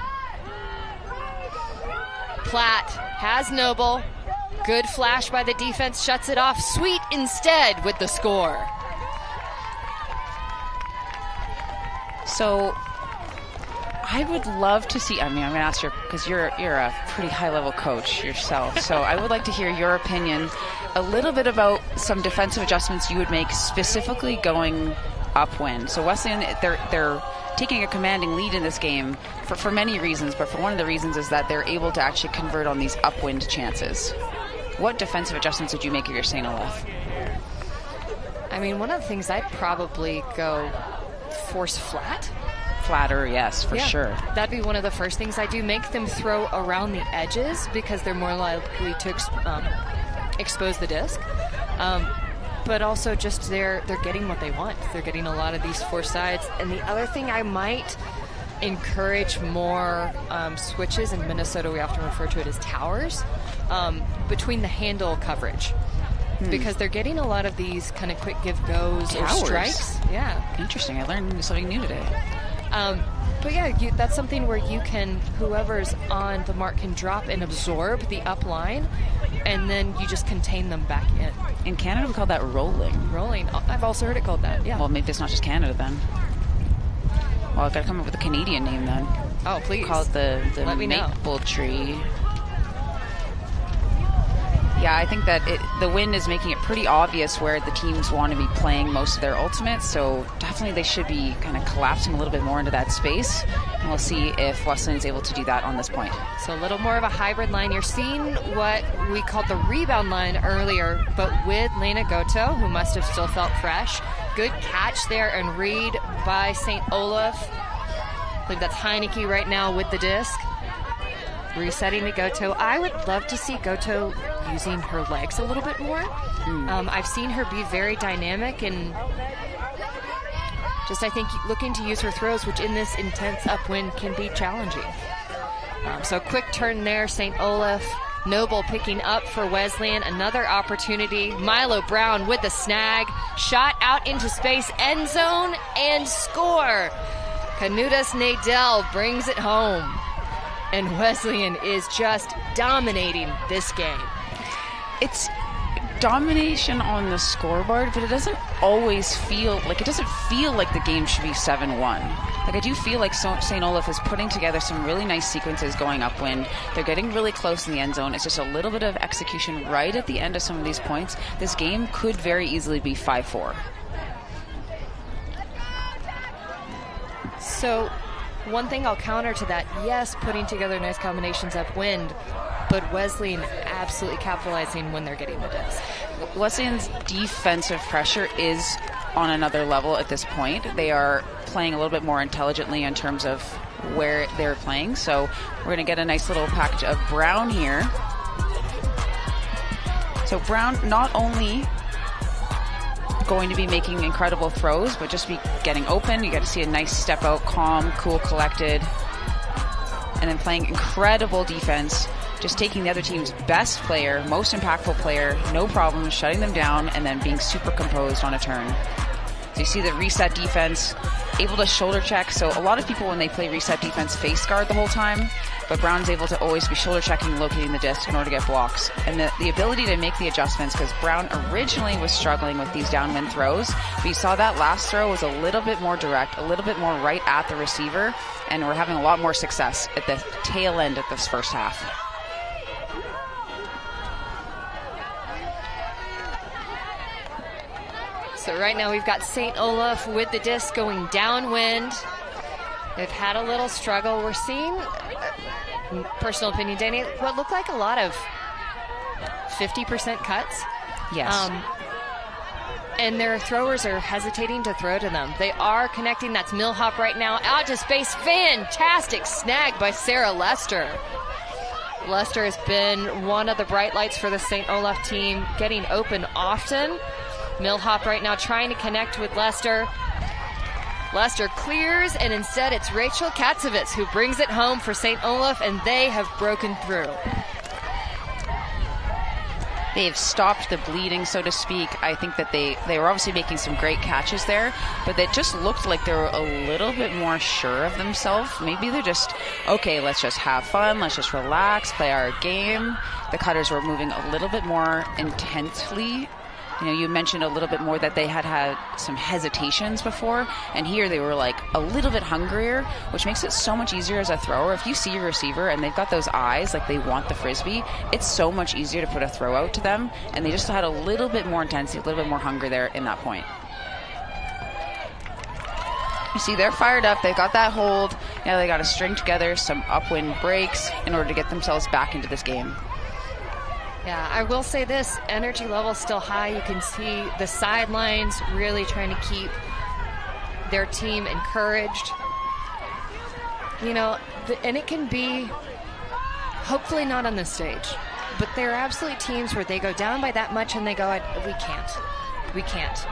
Platt has Noble. Good flash by the defense, shuts it off. Sweet instead with the score. So I would love to see, I'm going to ask you, because you're a pretty high-level coach yourself, so I would like to hear your opinion a little bit about some defensive adjustments you would make specifically going upwind. So Wesleyan, they're taking a commanding lead in this game for many reasons, but for one of the reasons is that they're able to actually convert on these upwind chances. What defensive adjustments would you make if you're St. Olaf? I mean, one of the things I'd probably go force flat. Flatter, yes, for sure. That'd be one of the first things I do. Make them throw around the edges because they're more likely to expose the disc. But also just they're getting what they want. They're getting a lot of these four sides. And the other thing I might encourage more switches. In Minnesota, we often refer to it as towers, between the handle coverage. Because they're getting a lot of these kind of quick give goes or strikes. Yeah. Interesting. I learned something new today. But yeah, that's something where you can, whoever's on the mark can drop and absorb the up line, and then you just contain them back in. In Canada, we call that rolling. Rolling. I've also heard it called that, yeah. Well, maybe it's not just Canada then. Well, I've got to come up with a Canadian name then. Oh, please. Call it the maple tree. Yeah, I think that the wind is making it pretty obvious where the teams want to be playing most of their ultimates, so definitely they should be kind of collapsing a little bit more into that space, and we'll see if Wesleyan is able to do that on this point. So a little more of a hybrid line. You're seeing what we called the rebound line earlier, but with Lena Goto, who must have still felt fresh. Good catch there and read by St. Olaf. I believe that's Heineke right now with the disc. Resetting to Goto. I would love to see Goto using her legs a little bit more. I've seen her be very dynamic and just, I think, looking to use her throws, which in this intense upwind can be challenging. So quick turn there, St. Olaf. Noble picking up for Wesleyan. Another opportunity. Milo Brown with the snag. Shot out into space. End zone and score. Canutas Nadell brings it home. And Wesleyan is just dominating this game. It's domination on the scoreboard, but it doesn't always feel like the game should be 7-1. Like, I do feel like St. Olaf is putting together some really nice sequences going upwind. They're getting really close in the end zone. It's just a little bit of execution right at the end of some of these points. This game could very easily be 5-4. So one thing I'll counter to that, yes, putting together nice combinations upwind, but Wesleyan absolutely capitalizing when they're getting the disc. Wesleyan's defensive pressure is on another level at this point. They are playing a little bit more intelligently in terms of where they're playing. So we're going to get a nice little package of Brown here. So Brown not only going to be making incredible throws, but just be getting open. You get to see a nice step out, calm, cool, collected, and then playing incredible defense, just taking the other team's best player, most impactful player, no problem, shutting them down, and then being super composed on a turn. So you see the reset defense, able to shoulder check. So a lot of people, when they play reset defense, face guard the whole time, but Brown's able to always be shoulder checking, locating the disc in order to get blocks. And the ability to make the adjustments, because Brown originally was struggling with these downwind throws, but you saw that last throw was a little bit more direct, a little bit more right at the receiver, and we're having a lot more success at the tail end of this first half. So right now we've got St. Olaf with the disc going downwind. They've had a little struggle. We're seeing, personal opinion, Danny, what look like a lot of 50% cuts. Yes. And their throwers are hesitating to throw to them. They are connecting. That's Millhop right now. Out to space. Fantastic snag by Sarah Lester. Lester has been one of the bright lights for the St. Olaf team, getting open often. Millhop right now trying to connect with Lester. Lester clears, and instead it's Rachel Katzovitz who brings it home for St. Olaf, and they have broken through. They've stopped the bleeding, so to speak. I think that they were obviously making some great catches there, but it just looked like they were a little bit more sure of themselves. Maybe they're just, okay, let's just have fun, let's just relax, play our game. The cutters were moving a little bit more intensely. You know, you mentioned a little bit more that they had some hesitations before, and here they were like a little bit hungrier, which makes it so much easier as a thrower. If you see your receiver and they've got those eyes like they want the frisbee, it's so much easier to put a throw out to them, and they just had a little bit more intensity, a little bit more hunger there in that point. You see, they're fired up. They've got that hold. Now they got to string together some upwind breaks in order to get themselves back into this game. Yeah, I will say this, energy level is still high. You can see the sidelines really trying to keep their team encouraged. You know, and it can be, hopefully not on this stage, but there are absolutely teams where they go down by that much and they go, we can't.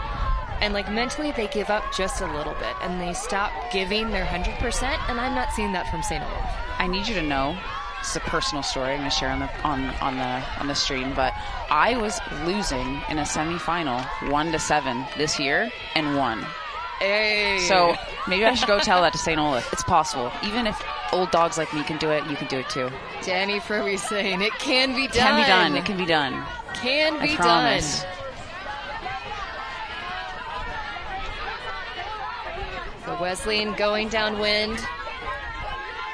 And like mentally they give up just a little bit and they stop giving their 100%, and I'm not seeing that from St. Olaf. I need you to know, it's a personal story I'm going to share on the stream, but I was losing in a semifinal 1-7 this year and won. Hey. So maybe I should go tell that to St. Olaf. It's possible. Even if old dogs like me can do it, you can do it too. Danny Furby saying it can be done. Can be done. It can be done. Can be I promise. done. So Wesleyan going downwind.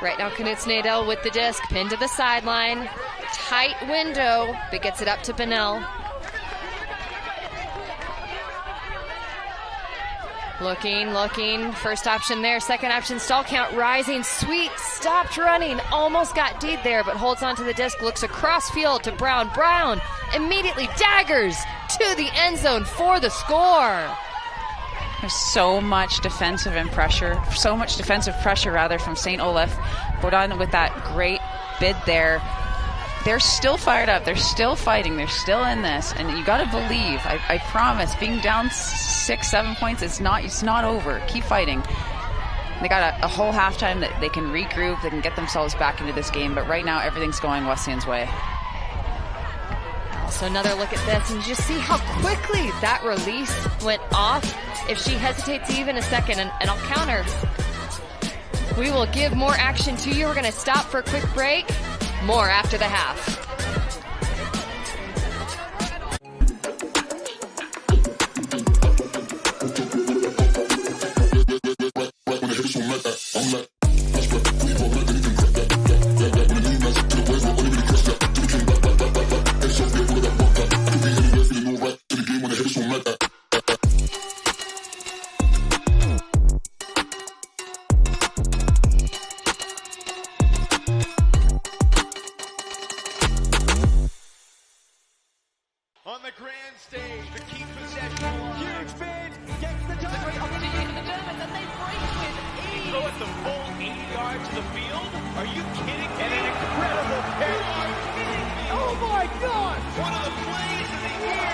Right now, Knut Nadel with the disc, pinned to the sideline. Tight window, but gets it up to Benell. Looking. First option there, second option, stall count rising. Sweet, stopped running. Almost got Deed there, but holds onto the disc. Looks across field to Brown. Brown immediately daggers to the end zone for the score. There's so much defensive pressure from St. Olaf. Bourdain with that great bid there. They're still fired up. They're still fighting. They're still in this. And you got to believe, I promise, being down 6-7 points, it's not over. Keep fighting. They got a whole halftime that they can regroup. They can get themselves back into this game. But right now, everything's going Wesleyan's way. So another look at this, and you just see how quickly that release went off. If she hesitates even a second, and I'll counter, we will give more action to you. We're going to stop for a quick break. More after the half. On the grand stage to keep possession. Huge bid. Gets the touch. Great opportunity to determine that they break with ease. Throw it the full 80 yards to the field. Are you kidding me? And an incredible pick. Are you kidding me? Oh my God! One of the plays of the year.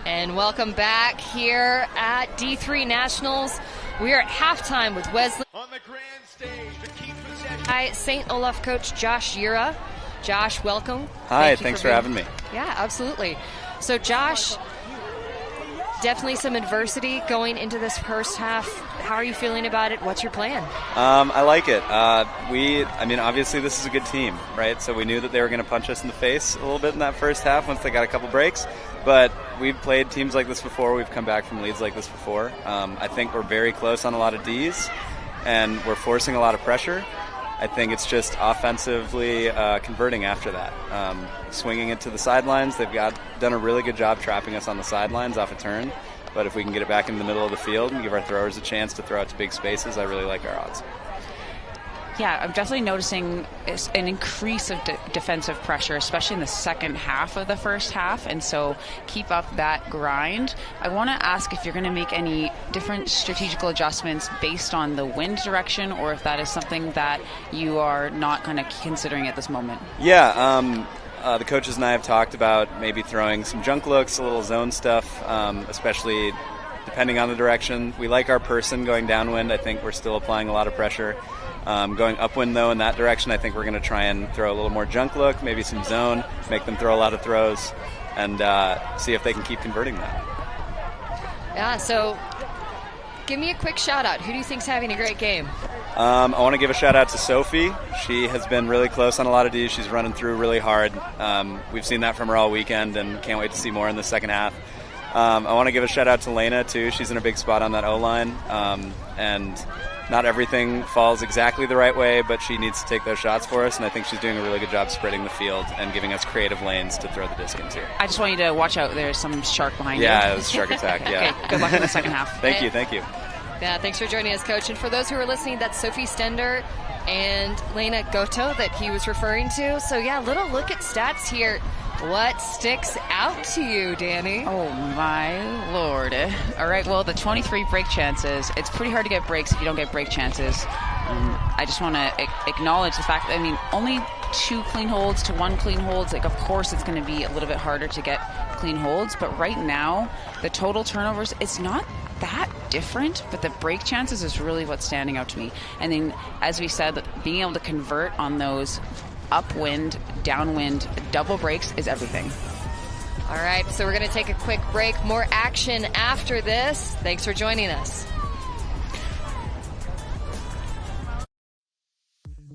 And welcome back here at D3 Nationals. We are at halftime with Wesleyan. On the grand stage to keep possession. Hi, St. Olaf coach Josh Yura. Josh, welcome. Hi, thanks for having me. Yeah, absolutely. So Josh, definitely some adversity going into this first half. How are you feeling about it? What's your plan? I like it. Obviously this is a good team, right? So we knew that they were going to punch us in the face a little bit in that first half once they got a couple breaks. But we've played teams like this before. We've come back from leads like this before. I think we're very close on a lot of Ds, and we're forcing a lot of pressure. I think it's just offensively converting after that. Swinging it to the sidelines. They've done a really good job trapping us on the sidelines off a turn. But if we can get it back in the middle of the field and give our throwers a chance to throw out to big spaces, I really like our odds. Yeah, I'm definitely noticing an increase of defensive pressure, especially in the second half of the first half, and so keep up that grind. I want to ask if you're going to make any different strategical adjustments based on the wind direction, or if that is something that you are not kind of considering at this moment. Yeah, the coaches and I have talked about maybe throwing some junk looks, a little zone stuff, especially depending on the direction. We like our person going downwind. I think we're still applying a lot of pressure. Going upwind, though, in that direction, I think we're going to try and throw a little more junk look, maybe some zone, make them throw a lot of throws, and see if they can keep converting that. Yeah, so give me a quick shout-out. Who do you think's having a great game? I want to give a shout-out to Sophie. She has been really close on a lot of Ds. She's running through really hard. We've seen that from her all weekend and can't wait to see more in the second half. I want to give a shout-out to Lena, too. She's in a big spot on that O-line, and not everything falls exactly the right way, but she needs to take those shots for us, and I think she's doing a really good job spreading the field and giving us creative lanes to throw the disc into. I just want you to watch out. There's some shark behind you. Yeah, it was a shark attack, yeah. Okay, good luck in the second half. Thank you. Yeah, thanks for joining us, Coach. And for those who are listening, that's Sophie Stender and Lena Goto that he was referring to. So, yeah, little look at stats here. What sticks out to you, Danny? Oh, my Lord. All right, well, the 23 break chances, it's pretty hard to get breaks if you don't get break chances. I just want to acknowledge the fact that, only 2 clean holds to 1 clean holds. Of course, it's going to be a little bit harder to get clean holds, but right now, the total turnovers, it's not that different, but the break chances is really what's standing out to me. And then, as we said, being able to convert on those upwind, downwind, double breaks is everything. All right, so we're going to take a quick break. More action after this. Thanks for joining us.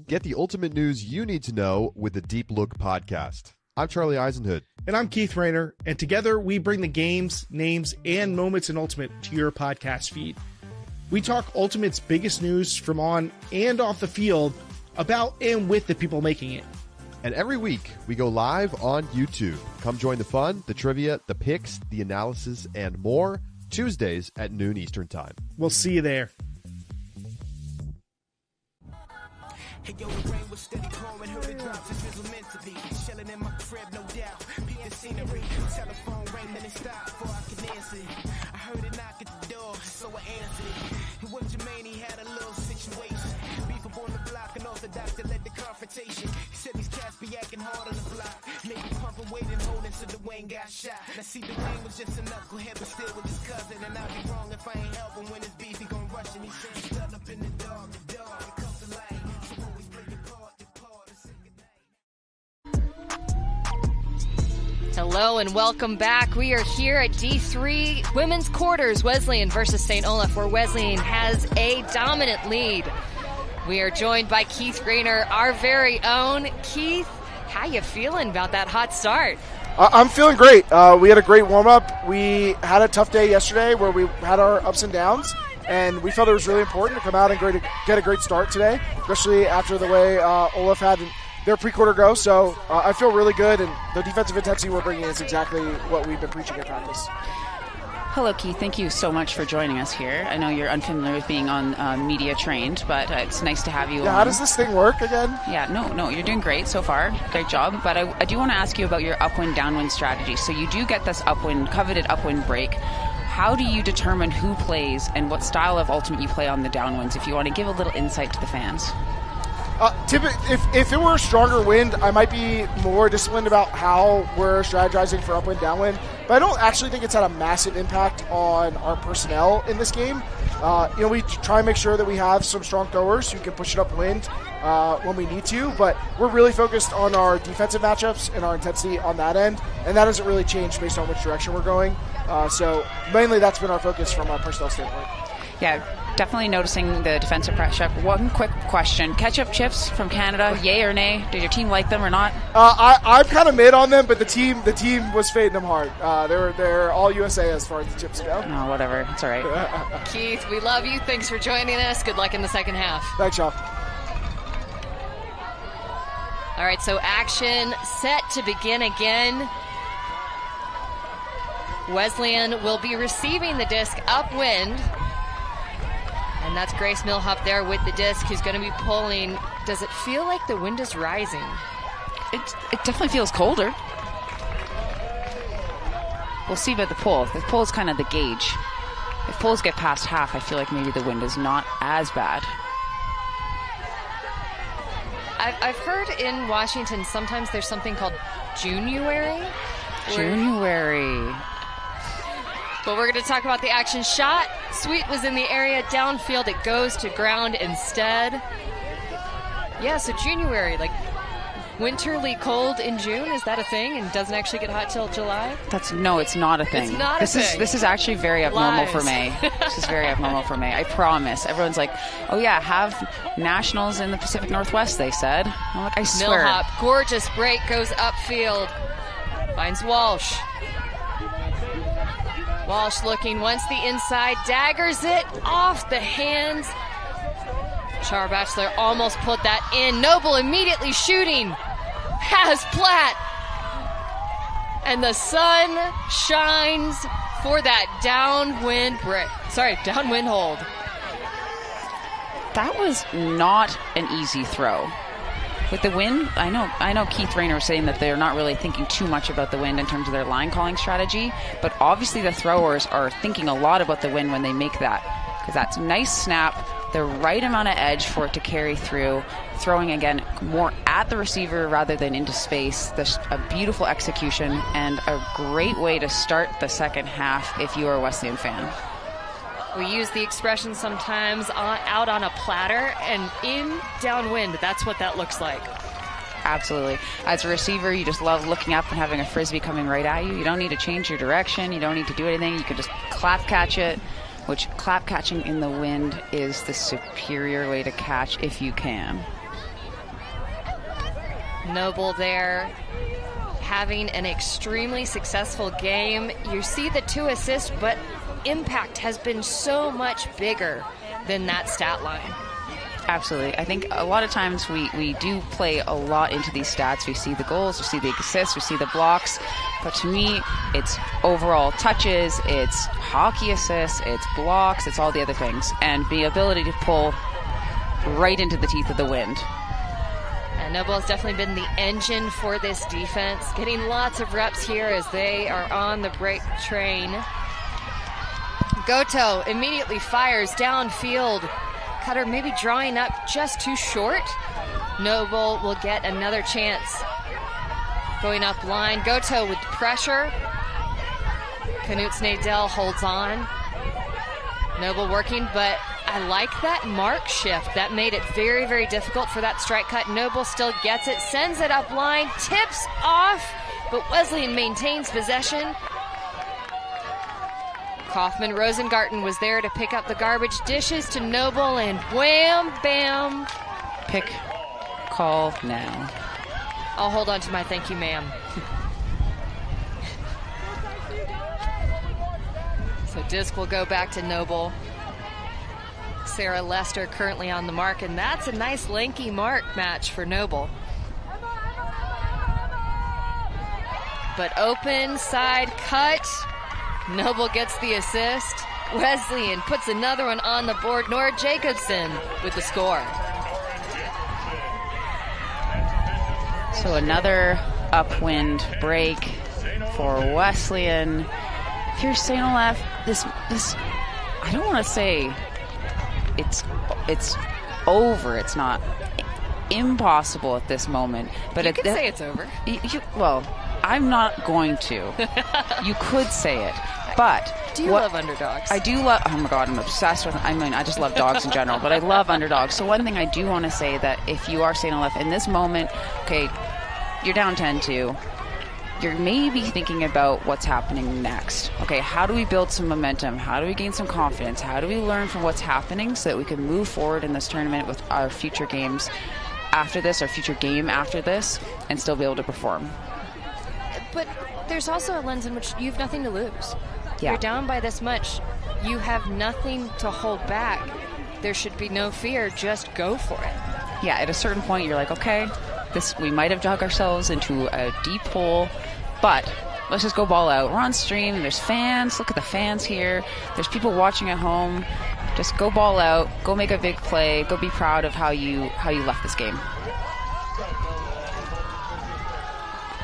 Get the ultimate news you need to know with the Deep Look podcast. I'm Charlie Eisenhood. And I'm Keith Rayner, and together we bring the games, names, and moments in Ultimate to your podcast feed. We talk Ultimate's biggest news from on and off the field about and with the people making it. And every week, we go live on YouTube. Come join the fun, the trivia, the picks, the analysis, and more, Tuesdays at noon Eastern Time. We'll see you there. Hey, yo, the rain was steady pouring, heard it drops, it was meant to be. Shelling in my crib, no doubt. Peep the scenery, telephone rang, then it stopped before I could answer it. I heard it knock at the door, so I answered it. It was Jermaine, he had a little situation. Beef up on the block, and Orthodox that led the confrontation. He said these cats be acting hard on the block. Maybe pumping, waiting, holding, so Dwayne got shot. Now see, Dwayne was just a knucklehead, but still with his cousin. And I'd be wrong if I ain't helping when it's beef, he gon' rush and he said, stood up in the dark, it comes to light. Hello and welcome back. We are here at D3 Women's Quarters, Wesleyan versus St. Olaf, where Wesleyan has a dominant lead. We are joined by Keith Rayner, our very own. Keith, how you feeling about that hot start? I'm feeling great. We had a great warm-up. We had a tough day yesterday where we had our ups and downs, and we felt it was really important to come out and get a great start today, especially after the way Olaf had their pre-quarter go. So I feel really good, and the defensive intensity we're bringing is exactly what we've been preaching at practice. Hello, Keith. Thank you so much for joining us here. I know you're unfamiliar with being on media trained, but it's nice to have you on. How does this thing work again? Yeah, no, you're doing great so far. Great job. But I do want to ask you about your upwind, downwind strategy. So you do get this coveted upwind break. How do you determine who plays and what style of ultimate you play on the downwinds? If you want to give a little insight to the fans. If it were a stronger wind, I might be more disciplined about how we're strategizing for upwind, downwind. But I don't actually think it's had a massive impact on our personnel in this game. We try and make sure that we have some strong throwers who can push it upwind when we need to. But we're really focused on our defensive matchups and our intensity on that end. And that hasn't really changed based on which direction we're going. So mainly that's been our focus from a personnel standpoint. Yeah. Definitely noticing the defensive pressure. One quick question. Ketchup chips from Canada, yay or nay? Did your team like them or not? I'm kind of mid on them, but the team was fading them hard. They're all USA as far as the chips go. No, whatever. It's all right. Keith, we love you. Thanks for joining us. Good luck in the second half. Thanks, y'all. All right, so action set to begin again. Wesleyan will be receiving the disc upwind. And that's Grace Millhop there with the disc, who's going to be pulling. Does it feel like the wind is rising? It definitely feels colder. We'll see about the pull. The pull is kind of the gauge. If pulls get past half, I feel like maybe the wind is not as bad. I've heard in Washington sometimes there's something called January. January. But we're going to talk about the action shot. Sweet was in the area downfield. It goes to ground instead. Yeah, so January, like winterly cold in June, is that a thing and doesn't actually get hot till July? No, it's not a thing. It's not a thing. This is actually very abnormal Lies. for May. This is very abnormal for May. I promise. Everyone's like, oh yeah, have nationals in the Pacific Northwest, they said. I'm like, I swear. Millhop, gorgeous break, goes upfield. Finds Walsh. Walsh looking once the inside, daggers it off the hands. Char Bachelor almost put that in. Noble immediately shooting. Has Platt. And the sun shines for that downwind break. Sorry, downwind hold. That was not an easy throw. With the wind, I know Keith Rayner was saying that they're not really thinking too much about the wind in terms of their line calling strategy, but obviously the throwers are thinking a lot about the wind when they make that, because that's a nice snap, the right amount of edge for it to carry through, throwing again more at the receiver rather than into space. There's a beautiful execution and a great way to start the second half if you are a Wesleyan fan. We use the expression sometimes out on a platter, and in downwind, that's what that looks like. Absolutely. As a receiver, you just love looking up and having a frisbee coming right at you. You don't need to change your direction. You don't need to do anything. You can just clap catch it, which clap catching in the wind is the superior way to catch if you can. Noble there, having an extremely successful game. You see the 2 assists, but impact has been so much bigger than that stat line. Absolutely. I think a lot of times we do play a lot into these stats. We see the goals, we see the assists, we see the blocks. But to me, it's overall touches, it's hockey assists, it's blocks, it's all the other things. And the ability to pull right into the teeth of the wind. And Noble has definitely been the engine for this defense, getting lots of reps here as they are on the break train. Goto immediately fires downfield. Cutter maybe drawing up just too short. Noble will get another chance. Going up line, Goto with pressure. Knut Nadell holds on. Noble working, but I like that mark shift. That made it very, very difficult for that strike cut. Noble still gets it, sends it up line, tips off, but Wesleyan maintains possession. Kaufman Rosengarten was there to pick up the garbage dishes to Noble, and wham, bam. Pick, call now. I'll hold on to my thank you, ma'am. So disc will go back to Noble. Sarah Lester currently on the mark, and that's a nice lanky mark match for Noble. But open side cut. Noble gets the assist. Wesleyan puts another one on the board. Nora Jacobson with the score. So another upwind break for Wesleyan. If you're St. Olaf, this I don't want to say it's over. It's not impossible at this moment. But you could say it's over. Well, I'm not going to. You could say it. But do you love underdogs? I do love. Oh my God, I'm obsessed with. I mean, I just love dogs in general, but I love underdogs. So one thing I do want to say that if you are St. Olaf in this moment, okay, you're down 10-2. You're maybe thinking about what's happening next. Okay, how do we build some momentum? How do we gain some confidence? How do we learn from what's happening so that we can move forward in this tournament with our future games after this, our future game after this, and still be able to perform? But there's also a lens in which you have nothing to lose. Yeah. You're down by this much. You have nothing to hold back. There should be no fear. Just go for it. Yeah, at a certain point, you're like, okay, we might have dug ourselves into a deep hole, but let's just go ball out. We're on stream. There's fans. Look at the fans here. There's people watching at home. Just go ball out. Go make a big play. Go be proud of how you left this game.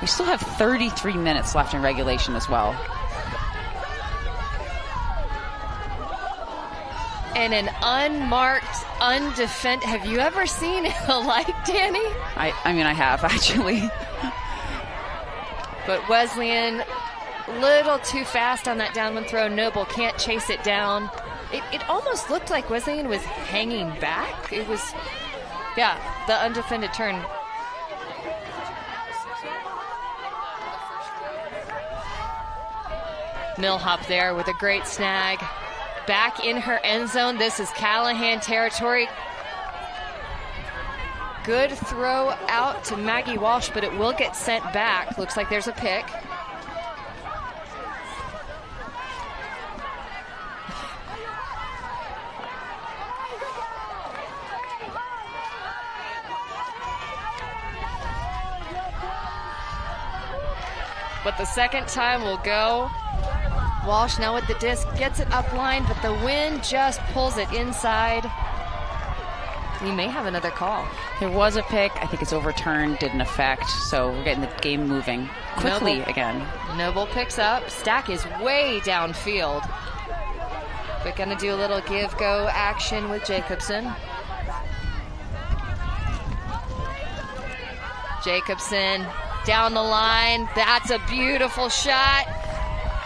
We still have 33 minutes left in regulation as well. And an unmarked, undefended. Have you ever seen a like, Danny? I mean, I have, actually. But Wesleyan, little too fast on that downwind throw. Noble can't chase it down. It almost looked like Wesleyan was hanging back. It was, yeah, the undefended turn. Millhop there with a great snag. Back in her end zone. This is Callahan territory. Good throw out to Maggie Walsh, but it will get sent back. Looks like there's a pick. But the second time will go. Walsh now with the disc, gets it up line, but the wind just pulls it inside. We may have another call. There was a pick. I think it's overturned, didn't affect. So we're getting the game moving quickly again. Noble picks up. Stack is way downfield. But going to do a little give-go action with Jacobson. Jacobson down the line. That's a beautiful shot.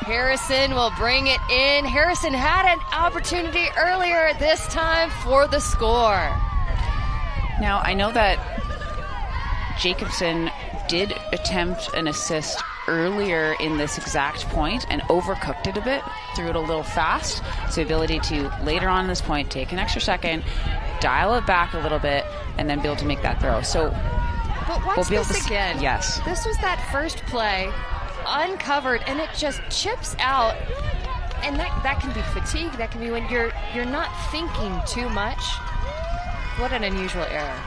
Harrison will bring it in. Harrison had an opportunity earlier, this time for the score. Now, I know that Jacobson did attempt an assist earlier in this exact point and overcooked it a bit, threw it a little fast. So the ability to, later on in this point, take an extra second, dial it back a little bit, and then be able to make that throw. So but watch we'll be able this to again. Yes. This was that first play, uncovered, and it just chips out. And that can be fatigue. That can be when you're not thinking too much. What an unusual error.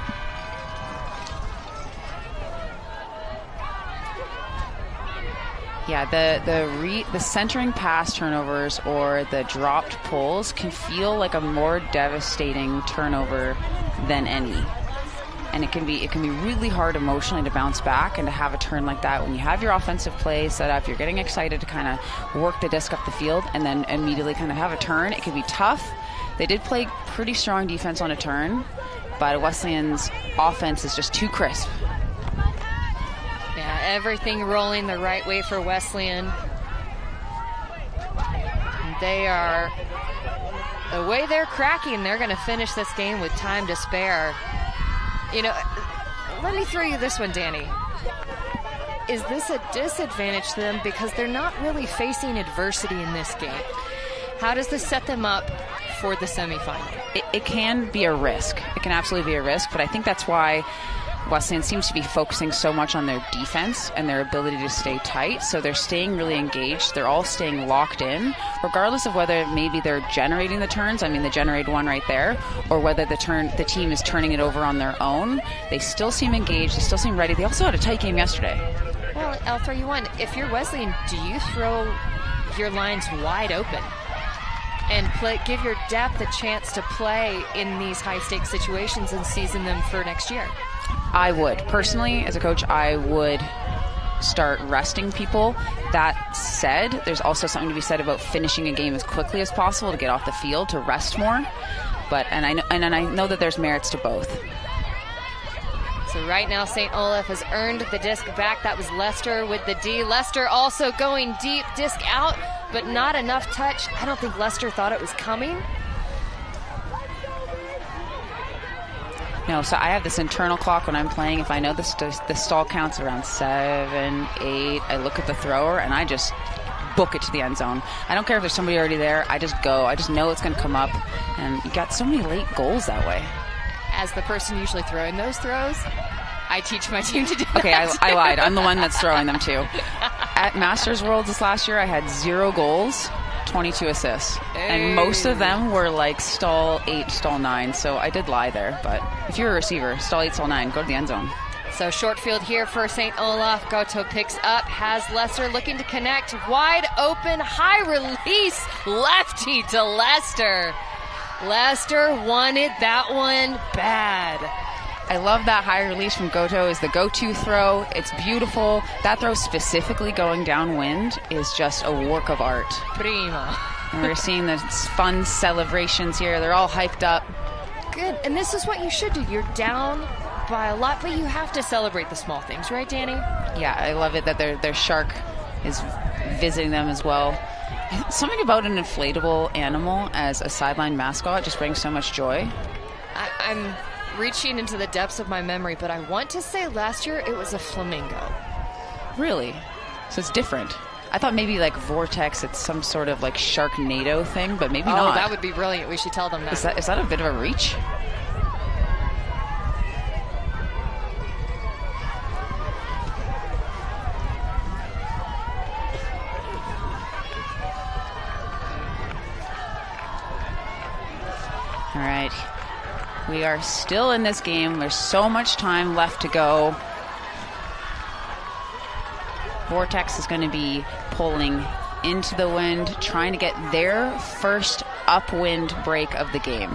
Yeah, the centering pass turnovers or the dropped pulls can feel like a more devastating turnover than any. And it can be really hard emotionally to bounce back and to have a turn like that when you have your offensive play set up, you're getting excited to kind of work the disc up the field and then immediately kind of have a turn. It can be tough. They did play pretty strong defense on a turn, but Wesleyan's offense is just too crisp. Yeah, everything rolling the right way for Wesleyan. They are, the way they're cracking, they're going to finish this game with time to spare. You know, let me throw you this one, Danny. Is this a disadvantage to them because they're not really facing adversity in this game? How does this set them up for the semifinal? It can be a risk. It can absolutely be a risk, but I think that's why Wesleyan seems to be focusing so much on their defense and their ability to stay tight. So they're staying really engaged. They're all staying locked in, regardless of whether maybe they're generating the turns. I mean, they generated one right there, or whether the team is turning it over on their own. They still seem engaged. They still seem ready. They also had a tight game yesterday. Well, I'll throw you one. If you're Wesleyan, do you throw your lines wide open and give your depth a chance to play in these high-stakes situations and season them for next year? I would. Personally, as a coach, I would start resting people. That said, there's also something to be said about finishing a game as quickly as possible to get off the field, to rest more. And I know that there's merits to both. So right now, St. Olaf has earned the disc back. That was Lester with the D. Lester also going deep, disc out, but not enough touch. I don't think Lester thought it was coming. No, so I have this internal clock when I'm playing. If I know the stall count's around 7, 8, I look at the thrower and I just book it to the end zone. I don't care if there's somebody already there. I just go. I just know it's going to come up. And you got so many late goals that way. As the person usually throwing those throws, I teach my team to do that. Okay, I lied. I'm the one that's throwing them too. At Masters Worlds this last year, I had 0 goals, 22 assists. And most of them were like stall 8, stall 9. So I did lie there. But if you're a receiver, stall 8, stall 9, go to the end zone. So short field here for St. Olaf. Goto picks up, has Lester looking to connect. Wide open, high release, lefty to Lester. Lester wanted that one bad. I love that high release from Goto is the go-to throw. It's beautiful. That throw specifically going downwind is just a work of art. Prima. And we're seeing the fun celebrations here. They're all hyped up. Good, and this is what you should do. You're down by a lot, but you have to celebrate the small things, right, Danny? Yeah, I love it that their shark is visiting them as well. Something about an inflatable animal as a sideline mascot just brings so much joy. I'm reaching into the depths of my memory, but I want to say last year it was a flamingo. Really? So it's different. I thought maybe like Vortex, it's some sort of like Sharknado thing, but maybe not. Oh, that would be brilliant. We should tell them that. Is that a bit of a reach? All right. We are still in this game. There's so much time left to go. Vortex is going to be pulling into the wind, trying to get their first upwind break of the game.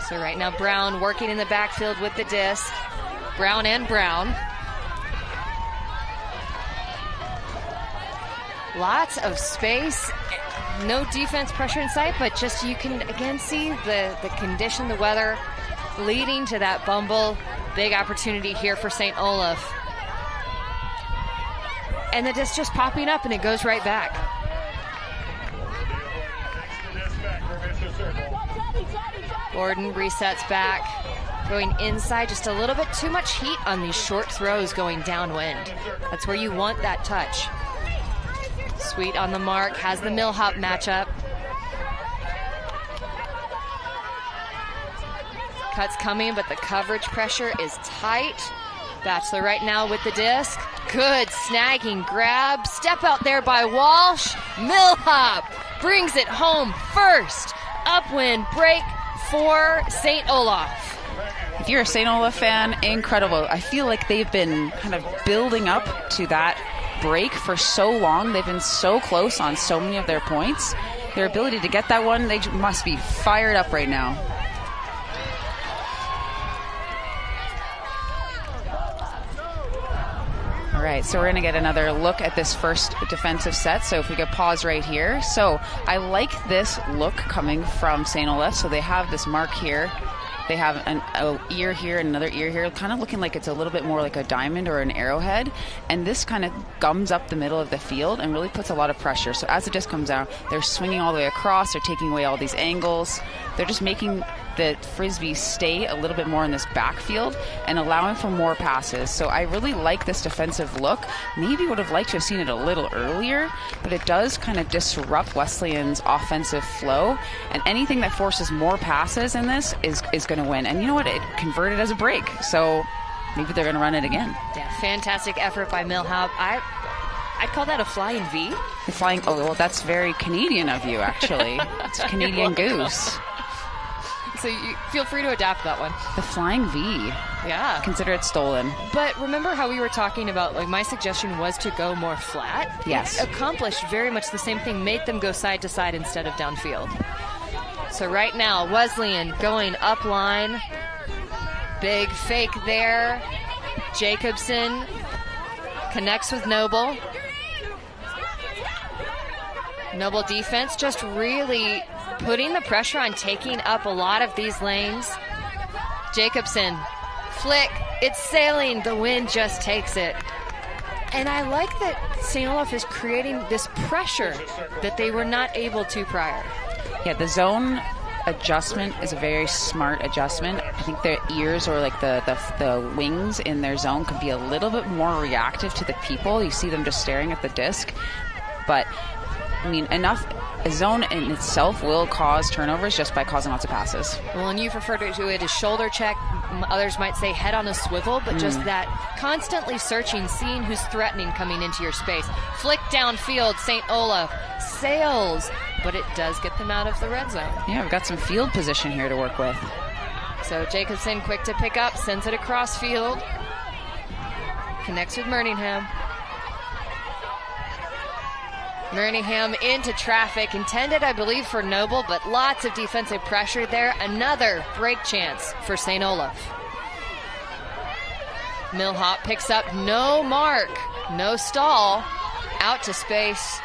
So right now Brown working in the backfield with the disc. Brown and Brown. Lots of space, no defense pressure in sight, but just you can again see the condition, the weather leading to that bumble. Big opportunity here for St. Olaf. And the disc just popping up and it goes right back. Gordon resets back, going inside, just a little bit too much heat on these short throws going downwind. That's where you want that touch. Sweet on the mark, has the mill hop matchup. Cuts coming, but the coverage pressure is tight. Bachelor right now with the disc. Good snagging grab. Step out there by Walsh. Mill hop brings it home first. Upwind break for St. Olaf. If you're a St. Olaf fan, incredible. I feel like they've been kind of building up to that break for so long. They've been so close on so many of their points. Their ability to get that one, they must be fired up right now. All right, so we're going to get another look at this first defensive set. So if we could pause right here. So I like this look coming from St. Olaf. So they have this mark here. They have an ear here and another ear here, kind of looking like it's a little bit more like a diamond or an arrowhead. And this kind of gums up the middle of the field and really puts a lot of pressure. So as the disc comes out, they're swinging all the way across. They're taking away all these angles. They're just making the Frisbee stay a little bit more in this backfield and allowing for more passes. So I really like this defensive look. Maybe would have liked to have seen it a little earlier, but it does kind of disrupt Wesleyan's offensive flow. And anything that forces more passes in this is going to win. And you know what? It converted as a break. So maybe they're going to run it again. Yeah, fantastic effort by Millhop. I'd call that a flying V. The flying, oh, well, that's very Canadian of you, actually. It's a Canadian goose. So you feel free to adapt that one. The flying V. Yeah. Consider it stolen. But remember how we were talking about, like, my suggestion was to go more flat? Yes. It accomplished very much the same thing, made them go side to side instead of downfield. So right now, Wesleyan going up line. Big fake there. Jacobson connects with Noble. Noble defense just really putting the pressure on taking up a lot of these lanes. Jacobson, flick, it's sailing, the wind just takes it. And I like that St. Olaf is creating this pressure that they were not able to prior. Yeah, the zone adjustment is a very smart adjustment. I think their ears or like the wings in their zone could be a little bit more reactive to the people. You see them just staring at the disc. But, I mean, a zone in itself will cause turnovers just by causing lots of passes. Well, and you've referred to it as shoulder check. Others might say head on a swivel, but just that constantly searching, seeing who's threatening coming into your space. Flick downfield, St. Olaf sails but it does get them out of the red zone. Yeah, we've got some field position here to work with. So Jacobson quick to pick up, sends it across field. Connects with Merningham. Merningham into traffic, intended, I believe, for Noble, but lots of defensive pressure there. Another break chance for St. Olaf. Millhop picks up, no mark, no stall, out to space.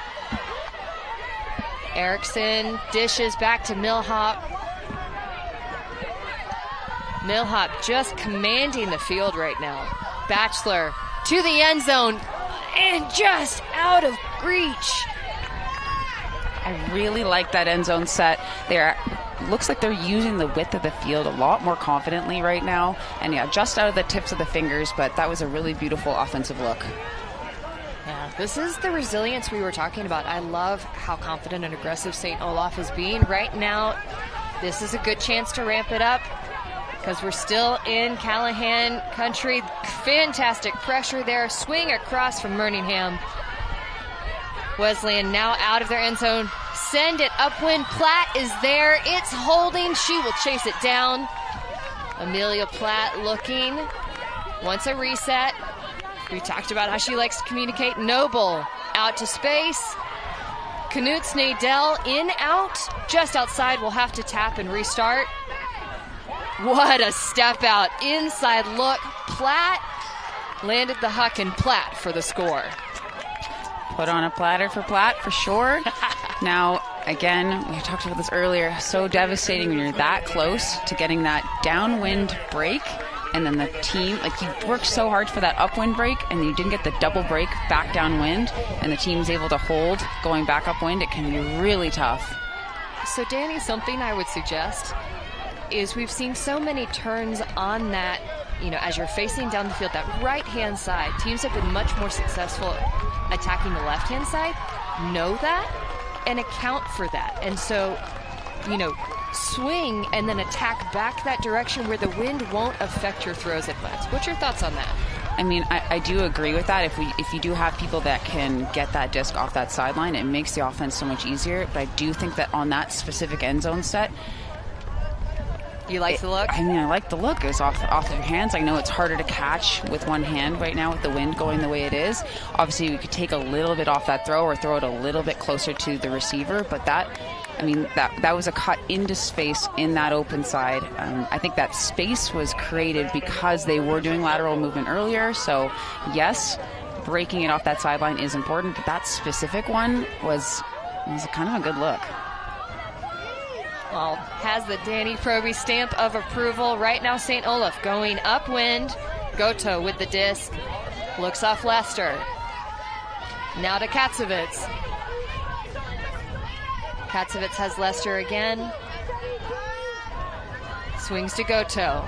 Erickson dishes back to Millhop. Millhop just commanding the field right now. Batchelor to the end zone and just out of reach. I really like that end zone set. Looks like they're using the width of the field a lot more confidently right now. And yeah, just out of the tips of the fingers, but that was a really beautiful offensive look. Yeah, this is the resilience we were talking about. I love how confident and aggressive St. Olaf is being right now. This is a good chance to ramp it up because we're still in Callahan country. Fantastic pressure there. Swing across from Merningham. Wesleyan now out of their end zone. Send it upwind. Platt is there. It's holding. She will chase it down. Amelia Platt looking. Wants a reset. We talked about how she likes to communicate. Noble out to space. Knutz Nadell in out. Just outside. We'll have to tap and restart. What a step out. Inside look. Platt landed the huck and Platt for the score. Put on a platter for Platt for sure. Now, again, we talked about this earlier. So devastating when you're that close to getting that downwind break, and then the team, like, you worked so hard for that upwind break, and you didn't get the double break back downwind, and the team's able to hold going back upwind. It can be really tough. So, Danny, something I would suggest is we've seen so many turns on that, as you're facing down the field, that right-hand side. Teams have been much more successful attacking the left-hand side. Know that and account for that. And so, swing and then attack back that direction where the wind won't affect your throws at once. What's your thoughts on that? I mean, I do agree with that. If you do have people that can get that disc off that sideline, it makes the offense so much easier. But I do think that on that specific end zone set, you like the look? I mean, I like the look. It's off of your hands. I know it's harder to catch with one hand right now with the wind going the way it is. Obviously, we could take a little bit off that throw or throw it a little bit closer to the receiver. But that was a cut into space in that open side. I think that space was created because they were doing lateral movement earlier. So, yes, breaking it off that sideline is important. But that specific one was kind of a good look. Well, has the Danny Proby stamp of approval. Right now, St. Olaf going upwind. Goto with the disc. Looks off Lester. Now to Katsevitz. Katsevitz has Lester again. Swings to Goto.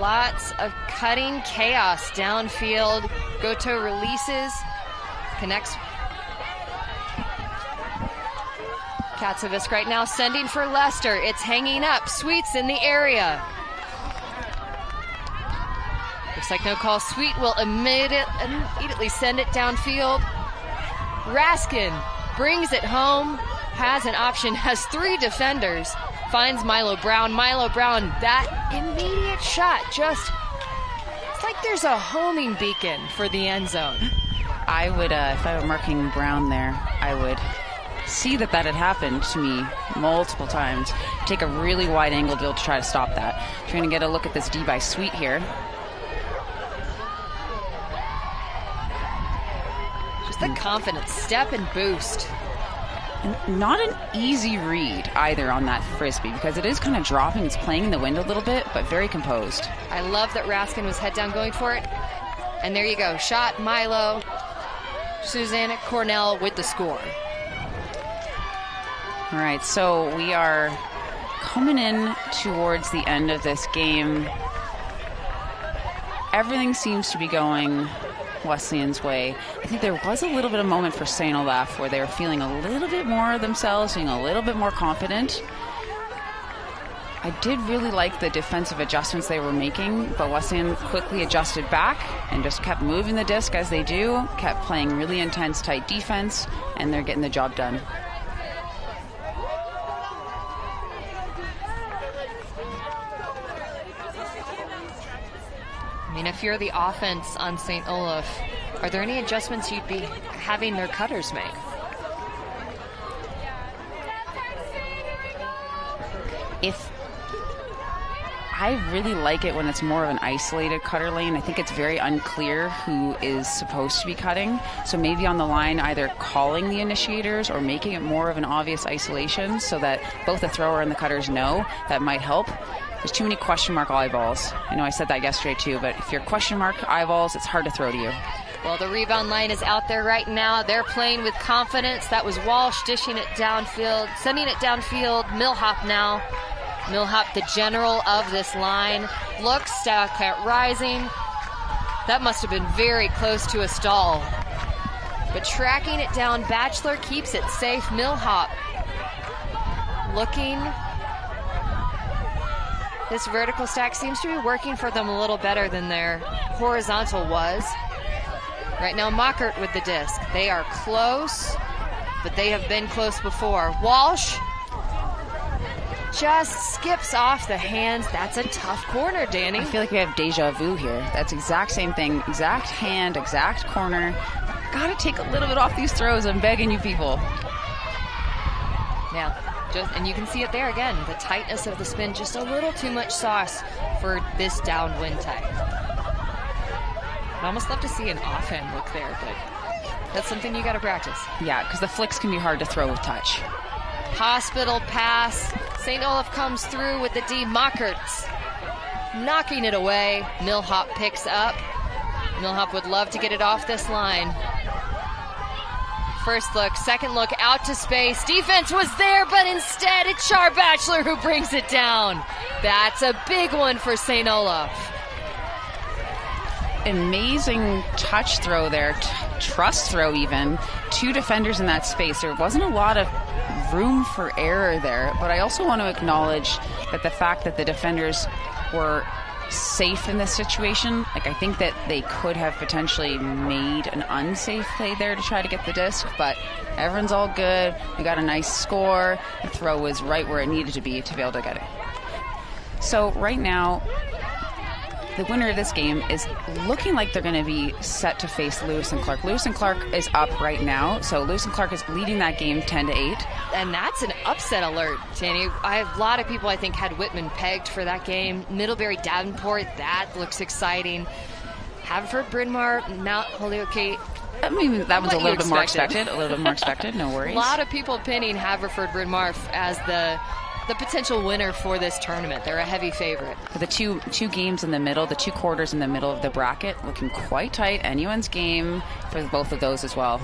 Lots of cutting chaos downfield. Goto releases, connects. Katsevitz right now sending for Lester. It's hanging up. Sweet's in the area. Looks like no call. Sweet will immediately send it downfield. Raskin brings it home. Has an option. Has three defenders. Finds Milo Brown. Milo Brown, that immediate shot, it's like there's a homing beacon for the end zone. I would, if I were marking Brown there, I would see that had happened to me multiple times. Take a really wide angle to try to stop that. Trying to get a look at this D by Sweet here. Just the confidence, step and boost. Not an easy read either on that frisbee because it is kind of dropping. It's playing in the wind a little bit, but very composed. I love that Raskin was head down going for it. And there you go. Shot, Milo. Susanna Cornell with the score. All right, so we are coming in towards the end of this game. Everything seems to be going Wesleyan's way. I think there was a little bit of moment for St. Olaf where they were feeling a little bit more themselves, being a little bit more confident. I did really like the defensive adjustments they were making, but Wesleyan quickly adjusted back and just kept moving the disc as they do, kept playing really intense, tight defense, and they're getting the job done. I mean, if you're the offense on St. Olaf, are there any adjustments you'd be having their cutters make? I really like it when it's more of an isolated cutter lane. I think it's very unclear who is supposed to be cutting. So maybe on the line, either calling the initiators or making it more of an obvious isolation so that both the thrower and the cutters know. That might help. There's too many question mark eyeballs. I know I said that yesterday too, but if you're question mark eyeballs, it's hard to throw to you. Well, the rebound line is out there right now. They're playing with confidence. That was Walsh dishing it downfield, sending it downfield. Millhop now. Millhop, the general of this line. Looks, Stowcat rising. That must have been very close to a stall. But tracking it down, Batchelor keeps it safe. Millhop looking. This vertical stack seems to be working for them a little better than their horizontal was. Right now, Mockert with the disc. They are close, but they have been close before. Walsh just skips off the hands. That's a tough corner, Danny. I feel like we have deja vu here. That's exact same thing. Exact hand, exact corner. Gotta take a little bit off these throws. I'm begging you people. Yeah, and you can see it there again. The tightness of the spin, just a little too much sauce for this downwind type. I'd almost love to see an offhand look there, but that's something you got to practice. Yeah, because the flicks can be hard to throw with touch. Hospital pass. St. Olaf comes through with the D. Mockerts knocking it away. Millhop picks up. Millhop would love to get it off this line. First look, second look, out to space. Defense was there, but instead it's Char Batchelor who brings it down. That's a big one for St. Olaf. Amazing touch throw there, trust throw even. Two defenders in that space. There wasn't a lot of room for error there, but I also want to acknowledge that the fact that the defenders were safe in this situation, like I think that they could have potentially made an unsafe play there to try to get the disc, but everyone's all good. We got a nice score. The throw was right where it needed to be able to get it. So right now, the winner of this game is looking like they're going to be set to face Lewis and Clark. Lewis and Clark is up right now, so Lewis and Clark is leading that game 10-8. And that's an upset alert, Danny. A lot of people, I think, had Whitman pegged for that game. Middlebury Davenport, that looks exciting. Haverford, Bryn Mawr, Mount Holyoke. I mean, that was a little bit more expected. A little bit more expected, no worries. A lot of people pinning Haverford, Bryn Mawr as the potential winner for this tournament. They're a heavy favorite. The two games in the middle, the two quarters in the middle of the bracket, looking quite tight. Anyone's game for both of those as well.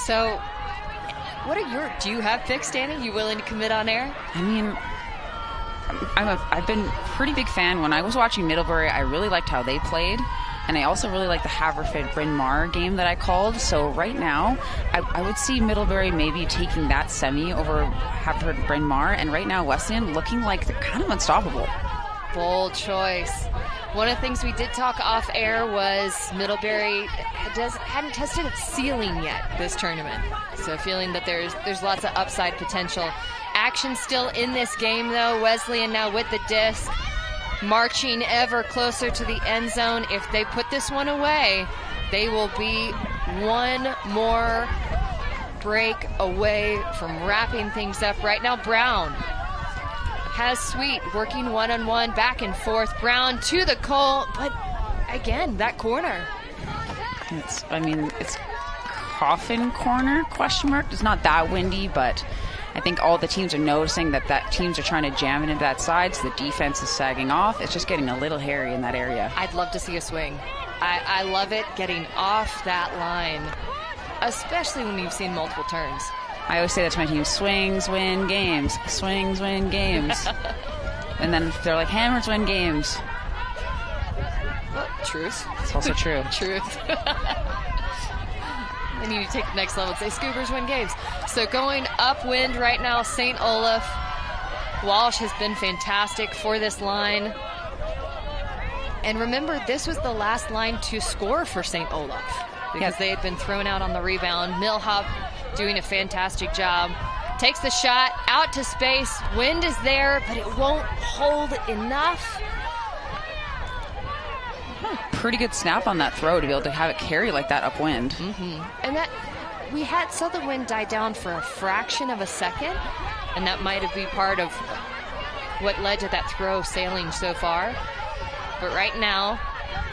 So, what are do you have picks, Danny? You willing to commit on air? I mean, I've been a pretty big fan. When I was watching Middlebury, I really liked how they played. And I also really like the Haverford-Bryn Mawr game that I called. So right now, I would see Middlebury maybe taking that semi over Haverford-Bryn Mawr. And right now, Wesleyan looking like they're kind of unstoppable. Bold choice. One of the things we did talk off air was Middlebury hadn't tested its ceiling yet this tournament. So feeling that there's lots of upside potential. Action still in this game, though. Wesleyan now with the disc, marching ever closer to the end zone. If they put this one away, they will be one more break away from wrapping things up. Right now, Brown has Sweet working one-on-one, back and forth. Brown to the goal, but again, that corner. It's coffin corner, question mark. It's not that windy, but I think all the teams are noticing that teams are trying to jam it into that side, so the defense is sagging off. It's just getting a little hairy in that area. I'd love to see a swing. I love it getting off that line, especially when you've seen multiple turns. I always say that to my team, swings win games. Swings win games. And then they're like, hammers win games. Well, truth. It's also true. Truth. They need to take the next level and say Scoobers win games. So going upwind right now, St. Olaf. Walsh has been fantastic for this line. And remember, this was the last line to score for St. Olaf because they had been thrown out on the rebound. Millhop doing a fantastic job. Takes the shot out to space. Wind is there, but it won't hold enough. Pretty good snap on that throw to be able to have it carry like that upwind. And that we saw the wind die down for a fraction of a second, and that might have been part of what led to that throw sailing so far. But right now,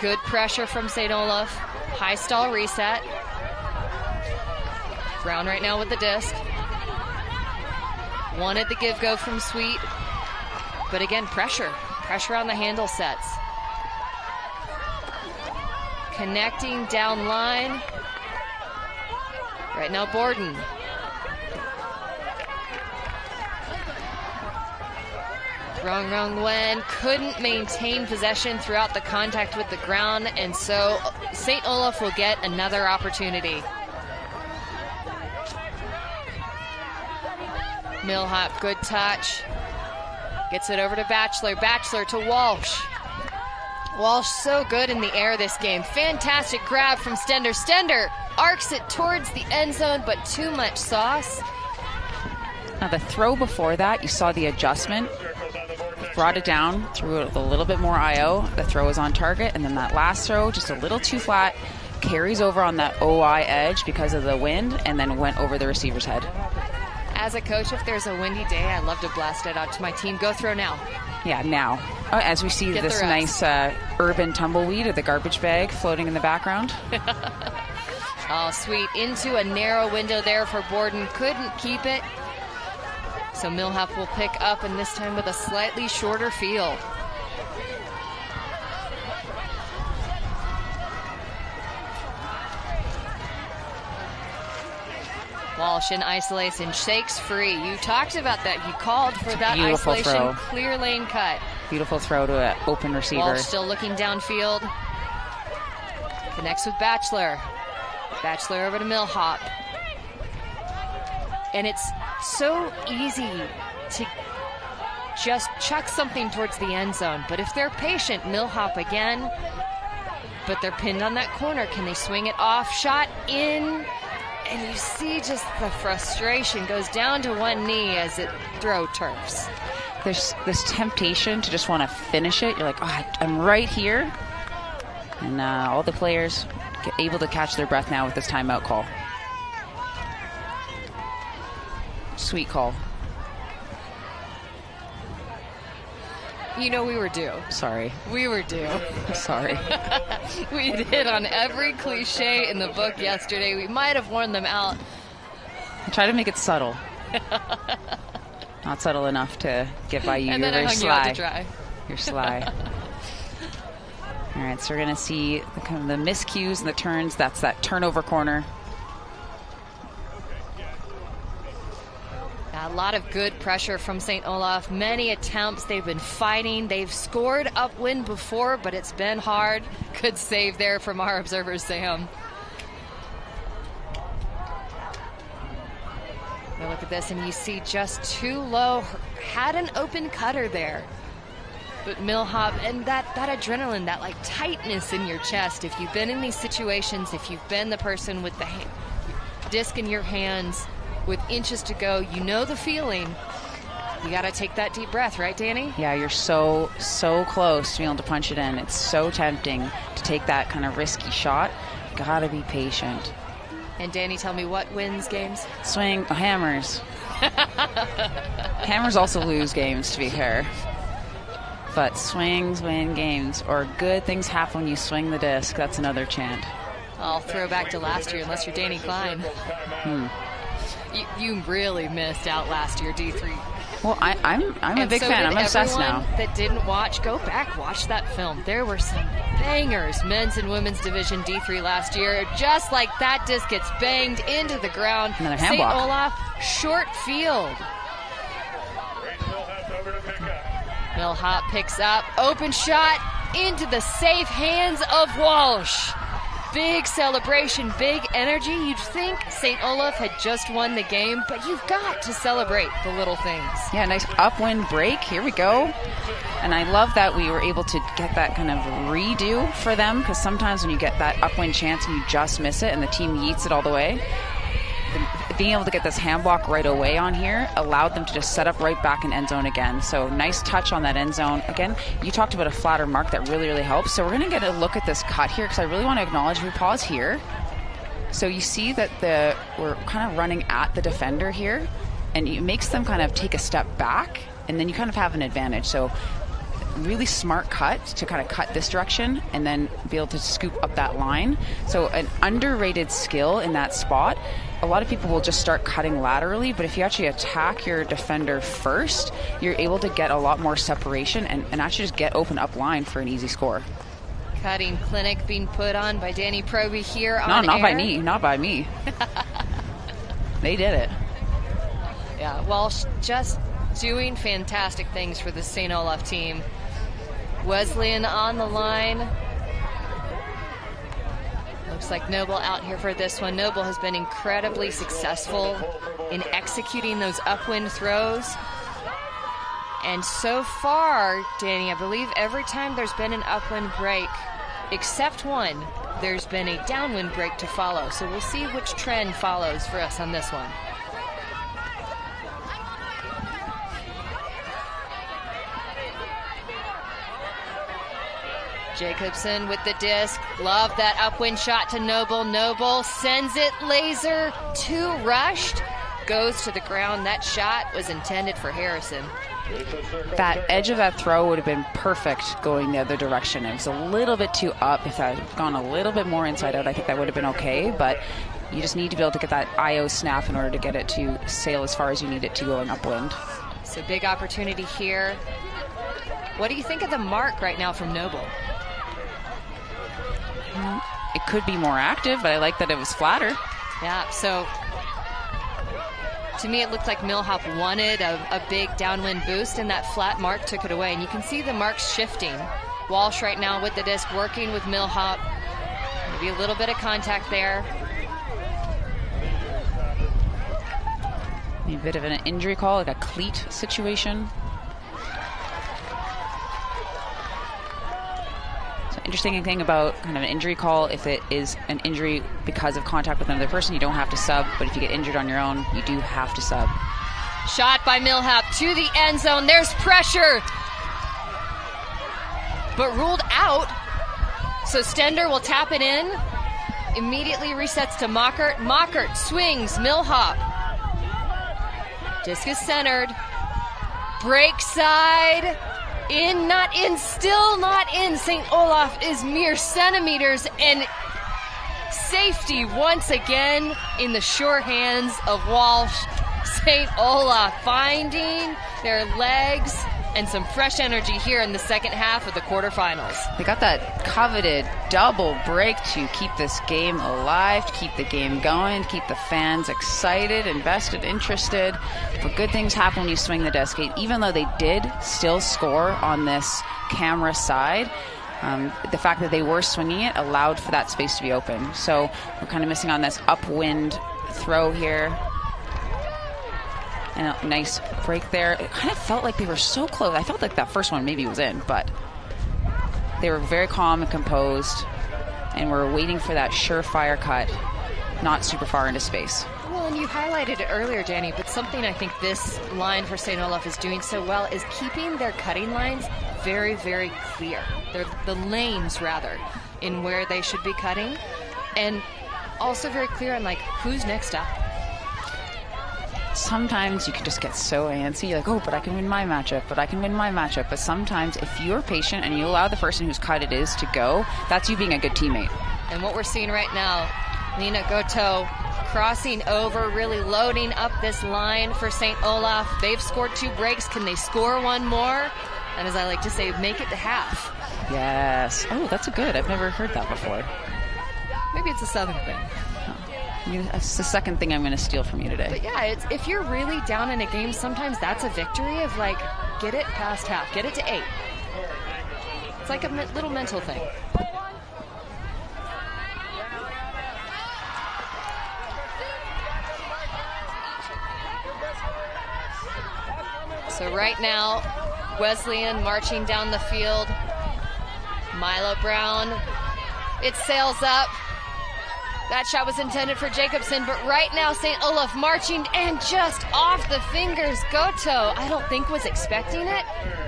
good pressure from St. Olaf. High stall reset. Brown right now with the disc. Wanted the give-go from Sweet. But again, pressure. Pressure on the handle sets. Connecting down line. Right now, Borden. Wrong Wen couldn't maintain possession throughout the contact with the ground, and so St. Olaf will get another opportunity. Millhop, good touch. Gets it over to Batchelor. Batchelor to Walsh. Walsh so good in the air this game. Fantastic grab from Stender. Stender arcs it towards the end zone, but too much sauce. Now the throw before that, you saw the adjustment. Brought it down, threw it a little bit more IO. The throw was on target, and then that last throw, just a little too flat, carries over on that OI edge because of the wind, and then went over the receiver's head. As a coach, if there's a windy day, I love to blast it out to my team. Go throw now. Yeah, now. As we see this nice urban tumbleweed or the garbage bag floating in the background. Oh, Sweet. Into a narrow window there for Borden. Couldn't keep it. So Millhop will pick up, and this time with a slightly shorter field. Walsh in isolation, shakes free. You talked about that. You called for that beautiful isolation throw. Clear lane cut. Beautiful throw to an open receiver. Walsh still looking downfield. Connects with Batchelor. Batchelor over to Millhop. And it's so easy to just chuck something towards the end zone. But if they're patient, Millhop again. But they're pinned on that corner. Can they swing it off? Shot in. And you see just the frustration goes down to one knee as it throw turfs. There's this temptation to just want to finish it. You're like, oh, I'm right here. And all the players get able to catch their breath now with this timeout call. Sweet call. You know, we were due. Sorry. We were due. Sorry. We hit on every cliche in the book yesterday. We might have worn them out. I try to make it subtle. Not subtle enough to get by you. And You're then very I hung sly. you out to dry. You're sly. All right, so we're going to see kind of the miscues and the turns. That's that turnover corner. A lot of good pressure from St. Olaf. Many attempts. They've been fighting. They've scored upwind before, but it's been hard. Good save there from our observer, Sam. Now look at this, and you see just too low. Had an open cutter there. But Millhop, and that adrenaline, that like tightness in your chest. If you've been in these situations, if you've been the person with the disc in your hands, with inches to go, you know the feeling. You got to take that deep breath, right, Danny? Yeah, you're so close to being able to punch it in. It's so tempting to take that kind of risky shot. You got to be patient. And Danny, tell me what wins games? Swing, hammers. Hammers also lose games, to be fair. But swings win games, or good things happen when you swing the disc. That's another chant. I'll throw back to last year, unless you're Danny Klein. You really missed out last year, D3. Well, I'm a big fan. I'm obsessed now. That didn't watch, go back, watch that film. There were some bangers, men's and women's division D3 last year. Just like that disc gets banged into the ground. Another hand St. block. Olaf, short field. Millhop picks up, open shot into the safe hands of Walsh. Big celebration, big energy. You'd think St. Olaf had just won the game, but you've got to celebrate the little things. Yeah, nice upwind break. Here we go. And I love that we were able to get that kind of redo for them, because sometimes when you get that upwind chance and you just miss it and the team yeets it all the way, being able to get this hand block right away on here allowed them to just set up right back in end zone again. So nice touch on that end zone. Again, you talked about a flatter mark that really, really helps. So we're going to get a look at this cut here, because I really want to acknowledge, we pause here. So you see that we're kind of running at the defender here, and it makes them kind of take a step back, and then you kind of have an advantage. So really smart cut to kind of cut this direction and then be able to scoop up that line. So an underrated skill in that spot. A lot of people will just start cutting laterally, but if you actually attack your defender first, you're able to get a lot more separation and actually just get open up line for an easy score. Cutting clinic being put on by Danny Proby here on No, not air. by me. Not by me. They did it. Yeah, Walsh just doing fantastic things for the St. Olaf team. Wesleyan on the line. Looks like Noble out here for this one. Noble has been incredibly successful in executing those upwind throws. And so far, Danny, I believe every time there's been an upwind break, except one, there's been a downwind break to follow. So we'll see which trend follows for us on this one. Jacobson with the disc. Love that upwind shot to Noble. Noble sends it laser. Too rushed. Goes to the ground. That shot was intended for Harrison. That edge of that throw would have been perfect going the other direction. It was a little bit too up. If I had gone a little bit more inside out, I think that would have been okay. But you just need to be able to get that IO snap in order to get it to sail as far as you need it to going upwind. So big opportunity here. What do you think of the mark right now from Noble? It could be more active, but I like that it was flatter. Yeah, so to me it looked like Millhop wanted a big downwind boost, and that flat mark took it away. And you can see the marks shifting. Walsh right now with the disc working with Millhop. Maybe a little bit of contact there. Maybe a bit of an injury call, like a cleat situation. Interesting thing about kind of an injury call, if it is an injury because of contact with another person, you don't have to sub, but if you get injured on your own, you do have to sub. Shot by Millhop to the end zone. There's pressure, but ruled out. So Stender will tap it in. Immediately resets to Mockert. Mockert swings. Millhop. Disc is centered. Break side. In, not in, still not in. St. Olaf is mere centimeters, and safety once again in the sure hands of Walsh. St. Olaf finding their legs and some fresh energy here in the second half of the quarterfinals. They got that coveted double break to keep this game alive, to keep the game going, to keep the fans excited, invested, interested. But good things happen when you swing the disc. Even though they did still score on this camera side, the fact that they were swinging it allowed for that space to be open. So we're kind of missing on this upwind throw here. And a nice break there. It kind of felt like they were so close. I felt like that first one maybe was in, but they were very calm and composed, and we're waiting for that surefire cut, not super far into space. Well, and you highlighted it earlier, Danny, but something I think this line for St. Olaf is doing so well is keeping their cutting lines very, very clear. They're the lanes, rather, in where they should be cutting, and also very clear on, like, who's next up. Sometimes you can just get so antsy. You're like, oh, but I can win my matchup, but I can win my matchup. But sometimes if you're patient and you allow the person whose cut it is to go, that's you being a good teammate. And what we're seeing right now, Lena Goto crossing over, really loading up this line for St. Olaf. They've scored 2 breaks. Can they score one more? And as I like to say, make it to half. Yes. Oh, that's a good. I've never heard that before. Maybe it's a Southern thing. That's the second thing I'm going to steal from you today. But yeah, if you're really down in a game, sometimes that's a victory of, like, get it past half, get it to 8. It's like a little mental thing. So right now, Wesleyan marching down the field. Milo Brown, it sails up. That shot was intended for Jacobson, but right now St. Olaf marching and just off the fingers. Goto, I don't think was expecting it.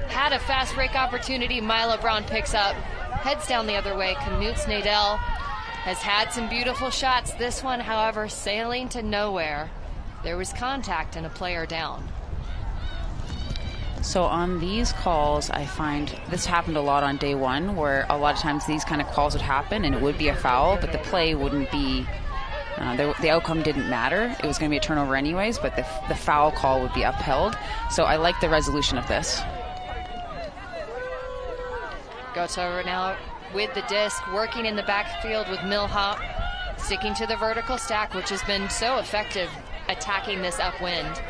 Had a fast break opportunity. Milo Brown picks up, heads down the other way. Knut Nadel has had some beautiful shots. This one, however, sailing to nowhere. There was contact and a player down. So on these calls, I find this happened a lot on day one, where a lot of times these kind of calls would happen and it would be a foul, but the play wouldn't be, the outcome didn't matter. It was going to be a turnover anyways, but the foul call would be upheld. So I like the resolution of this. Goto now with the disc, working in the backfield with Millhop, sticking to the vertical stack, which has been so effective attacking this upwind.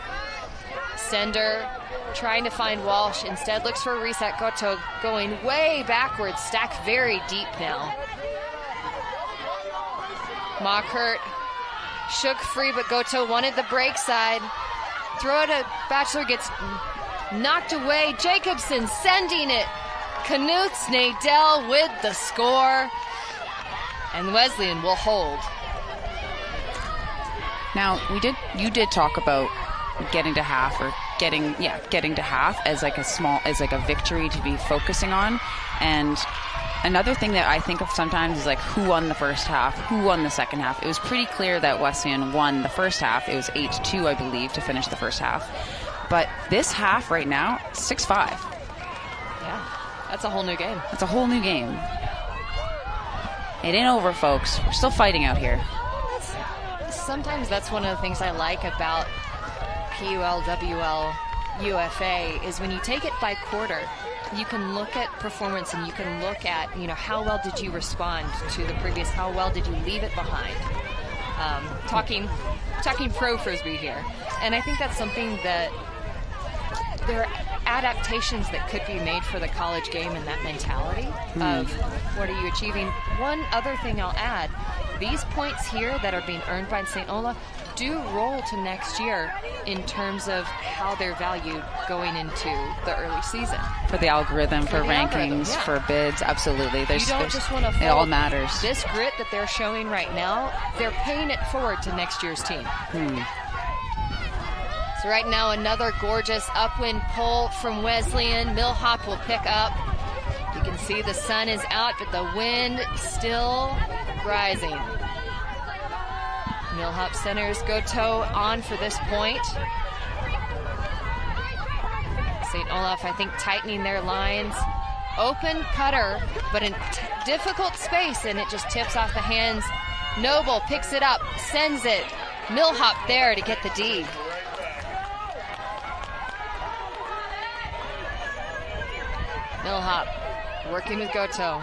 Sender trying to find Walsh, instead looks for a reset. Goto going way backwards, stacked very deep now. Mockert shook free, but Goto wanted the break side. Throw it at Bachelor, gets knocked away. Jacobson sending it. Knut Nadel with the score. And Wesleyan will hold. Now, you did talk about getting to half, or getting to half as like a victory to be focusing on. And another thing that I think of sometimes is like who won the first half, who won the second half. It was pretty clear that Wesleyan won the first half. It was 8-2, I believe, to finish the first half. But this half right now, 6-5. Yeah, that's a whole new game. That's a whole new game. It ain't over, folks. We're still fighting out here. Sometimes that's one of the things I like about PUL, WL, UFA is when you take it by quarter, you can look at performance and you can look at, how well did you respond to the previous, how well did you leave it behind. Talking pro Frisbee here. And I think that's something that there are adaptations that could be made for the college game in that mentality of what are you achieving. One other thing I'll add, these points here that are being earned by St. Olaf do roll to next year in terms of how they're valued going into the early season. For the algorithm, for rankings, yeah. For bids, absolutely. You don't just want to it all matters. This grit that they're showing right now, they're paying it forward to next year's team. So right now, another gorgeous upwind pull from Wesleyan. Millhop will pick up. You can see the sun is out, but the wind still rising. Millhop centers Goto on for this point. St. Olaf, I think, tightening their lines. Open cutter, but in difficult space, and it just tips off the hands. Noble picks it up, sends it. Millhop there to get the D. Millhop working with Goto.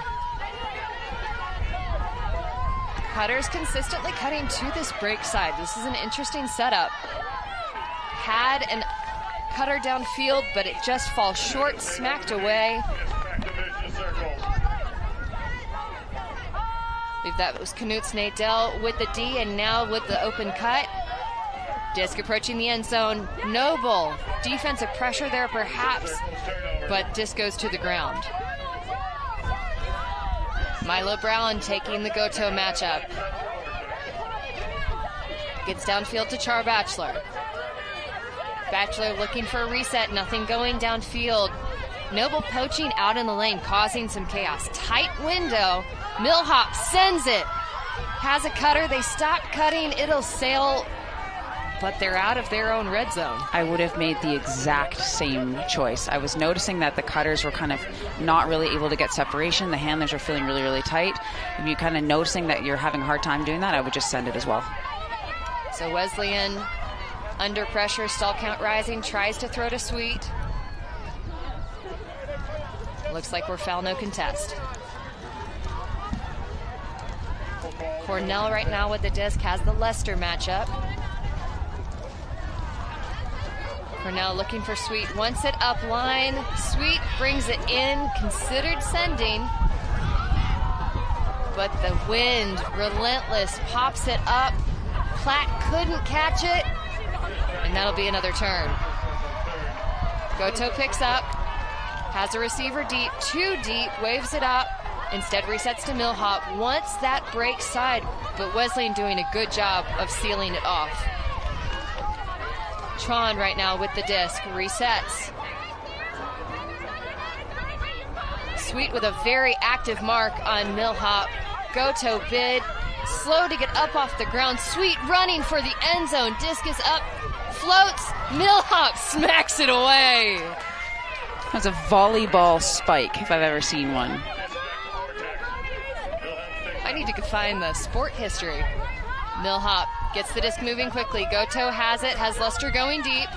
Cutters consistently cutting to this break side. This is an interesting setup. Had an cutter downfield, but it just falls short, smacked away. I believe that was Knut Nadel with the D, and now with the open cut. Disc approaching the end zone. Noble. Defensive pressure there perhaps, but disc goes to the ground. Milo Brown taking the Goto matchup. Gets downfield to Char Bachelor. Bachelor looking for a reset, nothing going downfield. Noble poaching out in the lane, causing some chaos. Tight window. Millhop sends it. Has a cutter, they stop cutting, it'll sail, but they're out of their own red zone. I would have made the exact same choice. I was noticing that the cutters were kind of not really able to get separation. The handlers are feeling really, really tight. If you're kind of noticing that you're having a hard time doing that, I would just send it as well. So Wesleyan under pressure, stall count rising, tries to throw to Sweet. Looks like we're foul, no contest. Cornell right now with the disc has the Leicester matchup. Cornell looking for Sweet, wants it up line. Sweet brings it in, considered sending, but the wind, relentless, pops it up. Platt couldn't catch it, and that'll be another turn. Goto picks up, has a receiver deep, too deep, waves it up, instead resets to Millhop, wants that break side, but Wesleyan doing a good job of sealing it off. Tron right now with the disc, resets. Sweet with a very active mark on Millhop. Goto bid, slow to get up off the ground. Sweet running for the end zone, disc is up, floats, Millhop smacks it away. That's a volleyball spike if I've ever seen one. I need to find the sport history. Millhop gets the disc moving quickly. Goto has it, has Luster going deep.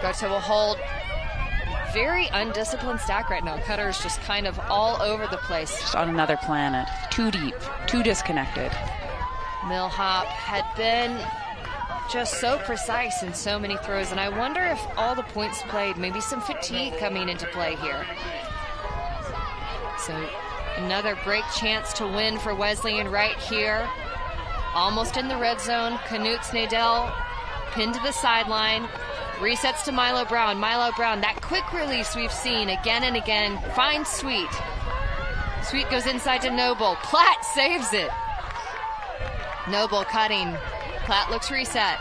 Goto will hold. Very undisciplined stack right now. Cutter's just kind of all over the place. Just on another planet. Too deep, too disconnected. Millhop had been just so precise in so many throws, and I wonder if all the points played, maybe some fatigue coming into play here. So another break chance to win for Wesleyan right here. Almost in the red zone. Knut Snedell pinned to the sideline. Resets to Milo Brown. Milo Brown, that quick release we've seen again and again, finds Sweet. Sweet goes inside to Noble. Platt saves it. Noble cutting. Platt looks reset.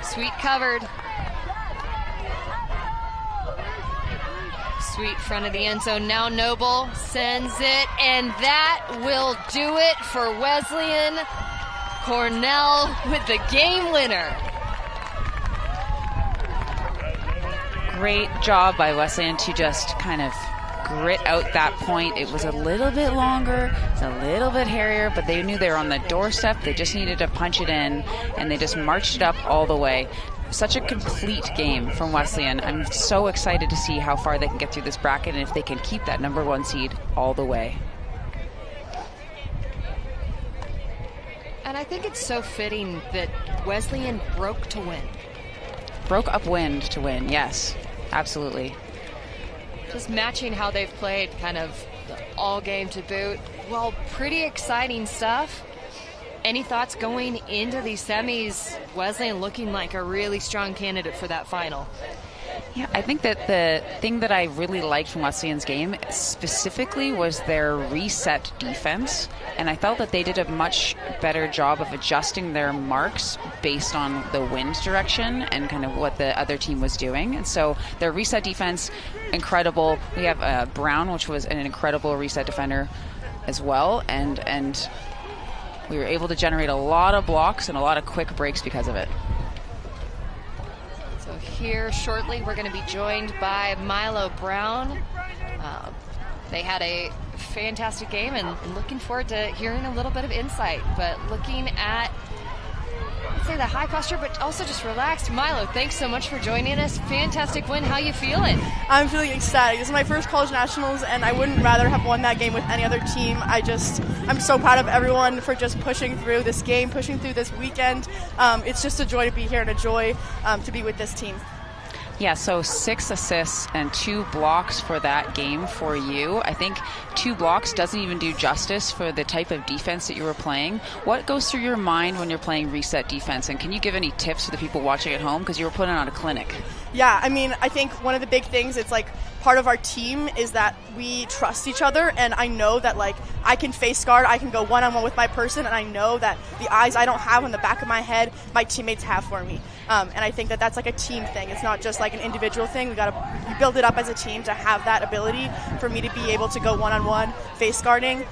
Sweet covered. Sweet front of the end zone. Now Noble sends it, and that will do it for Wesleyan. Cornell with the game winner. Great job by Wesleyan to just kind of grit out that point. It was a little bit longer, it's a little bit hairier, but they knew they were on the doorstep. They just needed to punch it in, and they just marched it up all the way. Such a complete game from Wesleyan. I'm so excited to see how far they can get through this bracket and if they can keep that number 1 seed all the way. And I think it's so fitting that Wesleyan broke to win. Broke Upwind to win, yes. Absolutely. Just matching how they've played kind of all game to boot. Well, pretty exciting stuff. Any thoughts going into these semis? Wesleyan looking like a really strong candidate for that final. Yeah, I think that the thing that I really liked from Wesleyan's game specifically was their reset defense, and I felt that they did a much better job of adjusting their marks based on the wind direction and kind of what the other team was doing. And so their reset defense, incredible. We have Brown, which was an incredible reset defender as well, and we were able to generate a lot of blocks and a lot of quick breaks because of it. So here shortly we're going to be joined by Milo Brown. They had a fantastic game, and looking forward to hearing a little bit of insight. But looking at, let's say, the high posture, but also just relaxed. Milo, thanks so much for joining us. Fantastic win. How you feeling? I'm feeling ecstatic. This is my first college nationals, and I wouldn't rather have won that game with any other team. I'm so proud of everyone for just pushing through this game, pushing through this weekend. It's just a joy to be here and a joy to be with this team. Yeah, so 6 assists and 2 blocks for that game for you. I think 2 blocks doesn't even do justice for the type of defense that you were playing. What goes through your mind when you're playing reset defense? And can you give any tips to the people watching at home? Because you were putting on a clinic. Yeah, I mean, I think one of the big things, it's like part of our team is that we trust each other, and I know that like I can face guard, I can go one-on-one with my person, and I know that the eyes I don't have on the back of my head, my teammates have for me. And I think that that's like a team thing. It's not just like an individual thing. We build it up as a team to have that ability for me to be able to go one-on-one, face guarding,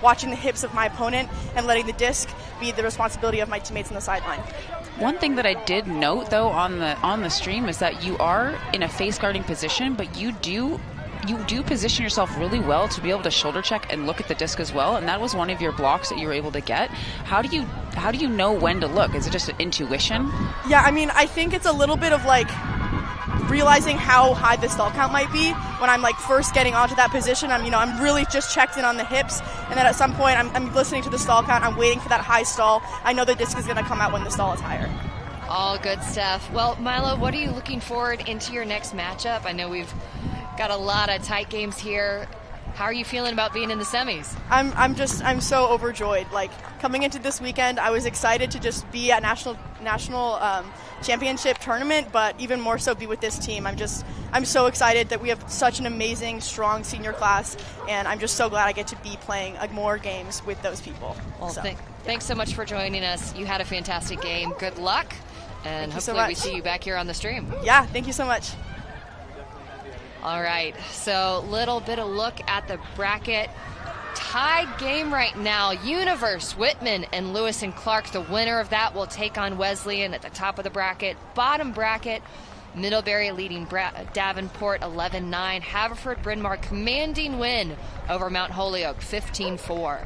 watching the hips of my opponent, and letting the disc be the responsibility of my teammates on the sideline. One thing that I did note, though, on the stream is that you are in a face guarding position, but you do position yourself really well to be able to shoulder check and look at the disc as well, and that was one of your blocks that you were able to get. How do you know when to look? Is it just an intuition? Yeah, I mean, I think it's a little bit of like realizing how high the stall count might be when I'm like first getting onto that position. I'm really just checked in on the hips, and then at some point I'm listening to the stall count. I'm waiting for that high stall. I know the disc is going to come out when the stall is higher. All good stuff. Well, Milo, what are you looking forward into your next matchup? I know we've got a lot of tight games here. How are you feeling about being in the semis? I'm so overjoyed. Like, coming into this weekend, I was excited to just be at national championship tournament, but even more so be with this team. I'm so excited that we have such an amazing, strong senior class, and I'm just so glad I get to be playing more games with those people. Well, thanks so much for joining us. You had a fantastic game. Good luck, and hopefully we see you back here on the stream. Yeah, thank you so much. All right, so little bit of look at the bracket. Tied game right now. Universe, Whitman, and Lewis and Clark. The winner of that will take on Wesleyan at the top of the bracket. Bottom bracket, Middlebury leading Davenport 11-9. Haverford, Bryn Mawr commanding win over Mount Holyoke 15-4.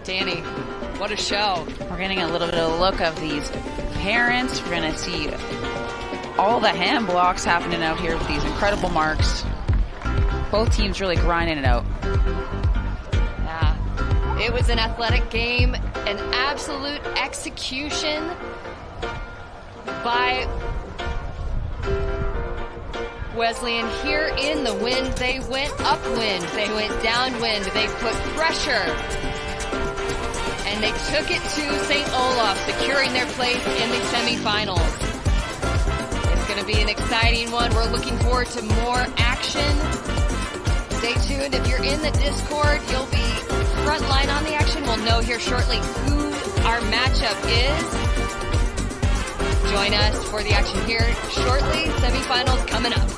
Danny, what a show. We're getting a little bit of a look of these parents. We're going to see all the hand blocks happening out here with these incredible marks. Both teams really grinding it out. Yeah, it was an athletic game, an absolute execution by Wesleyan. Here in the wind, they went upwind, they went downwind, they put pressure, and they took it to St. Olaf, securing their place in the semifinals. It's going to be an exciting one. We're looking forward to more action. Stay tuned. If you're in the Discord, you'll be front line on the action. We'll know here shortly who our matchup is. Join us for the action here shortly. Semifinals coming up.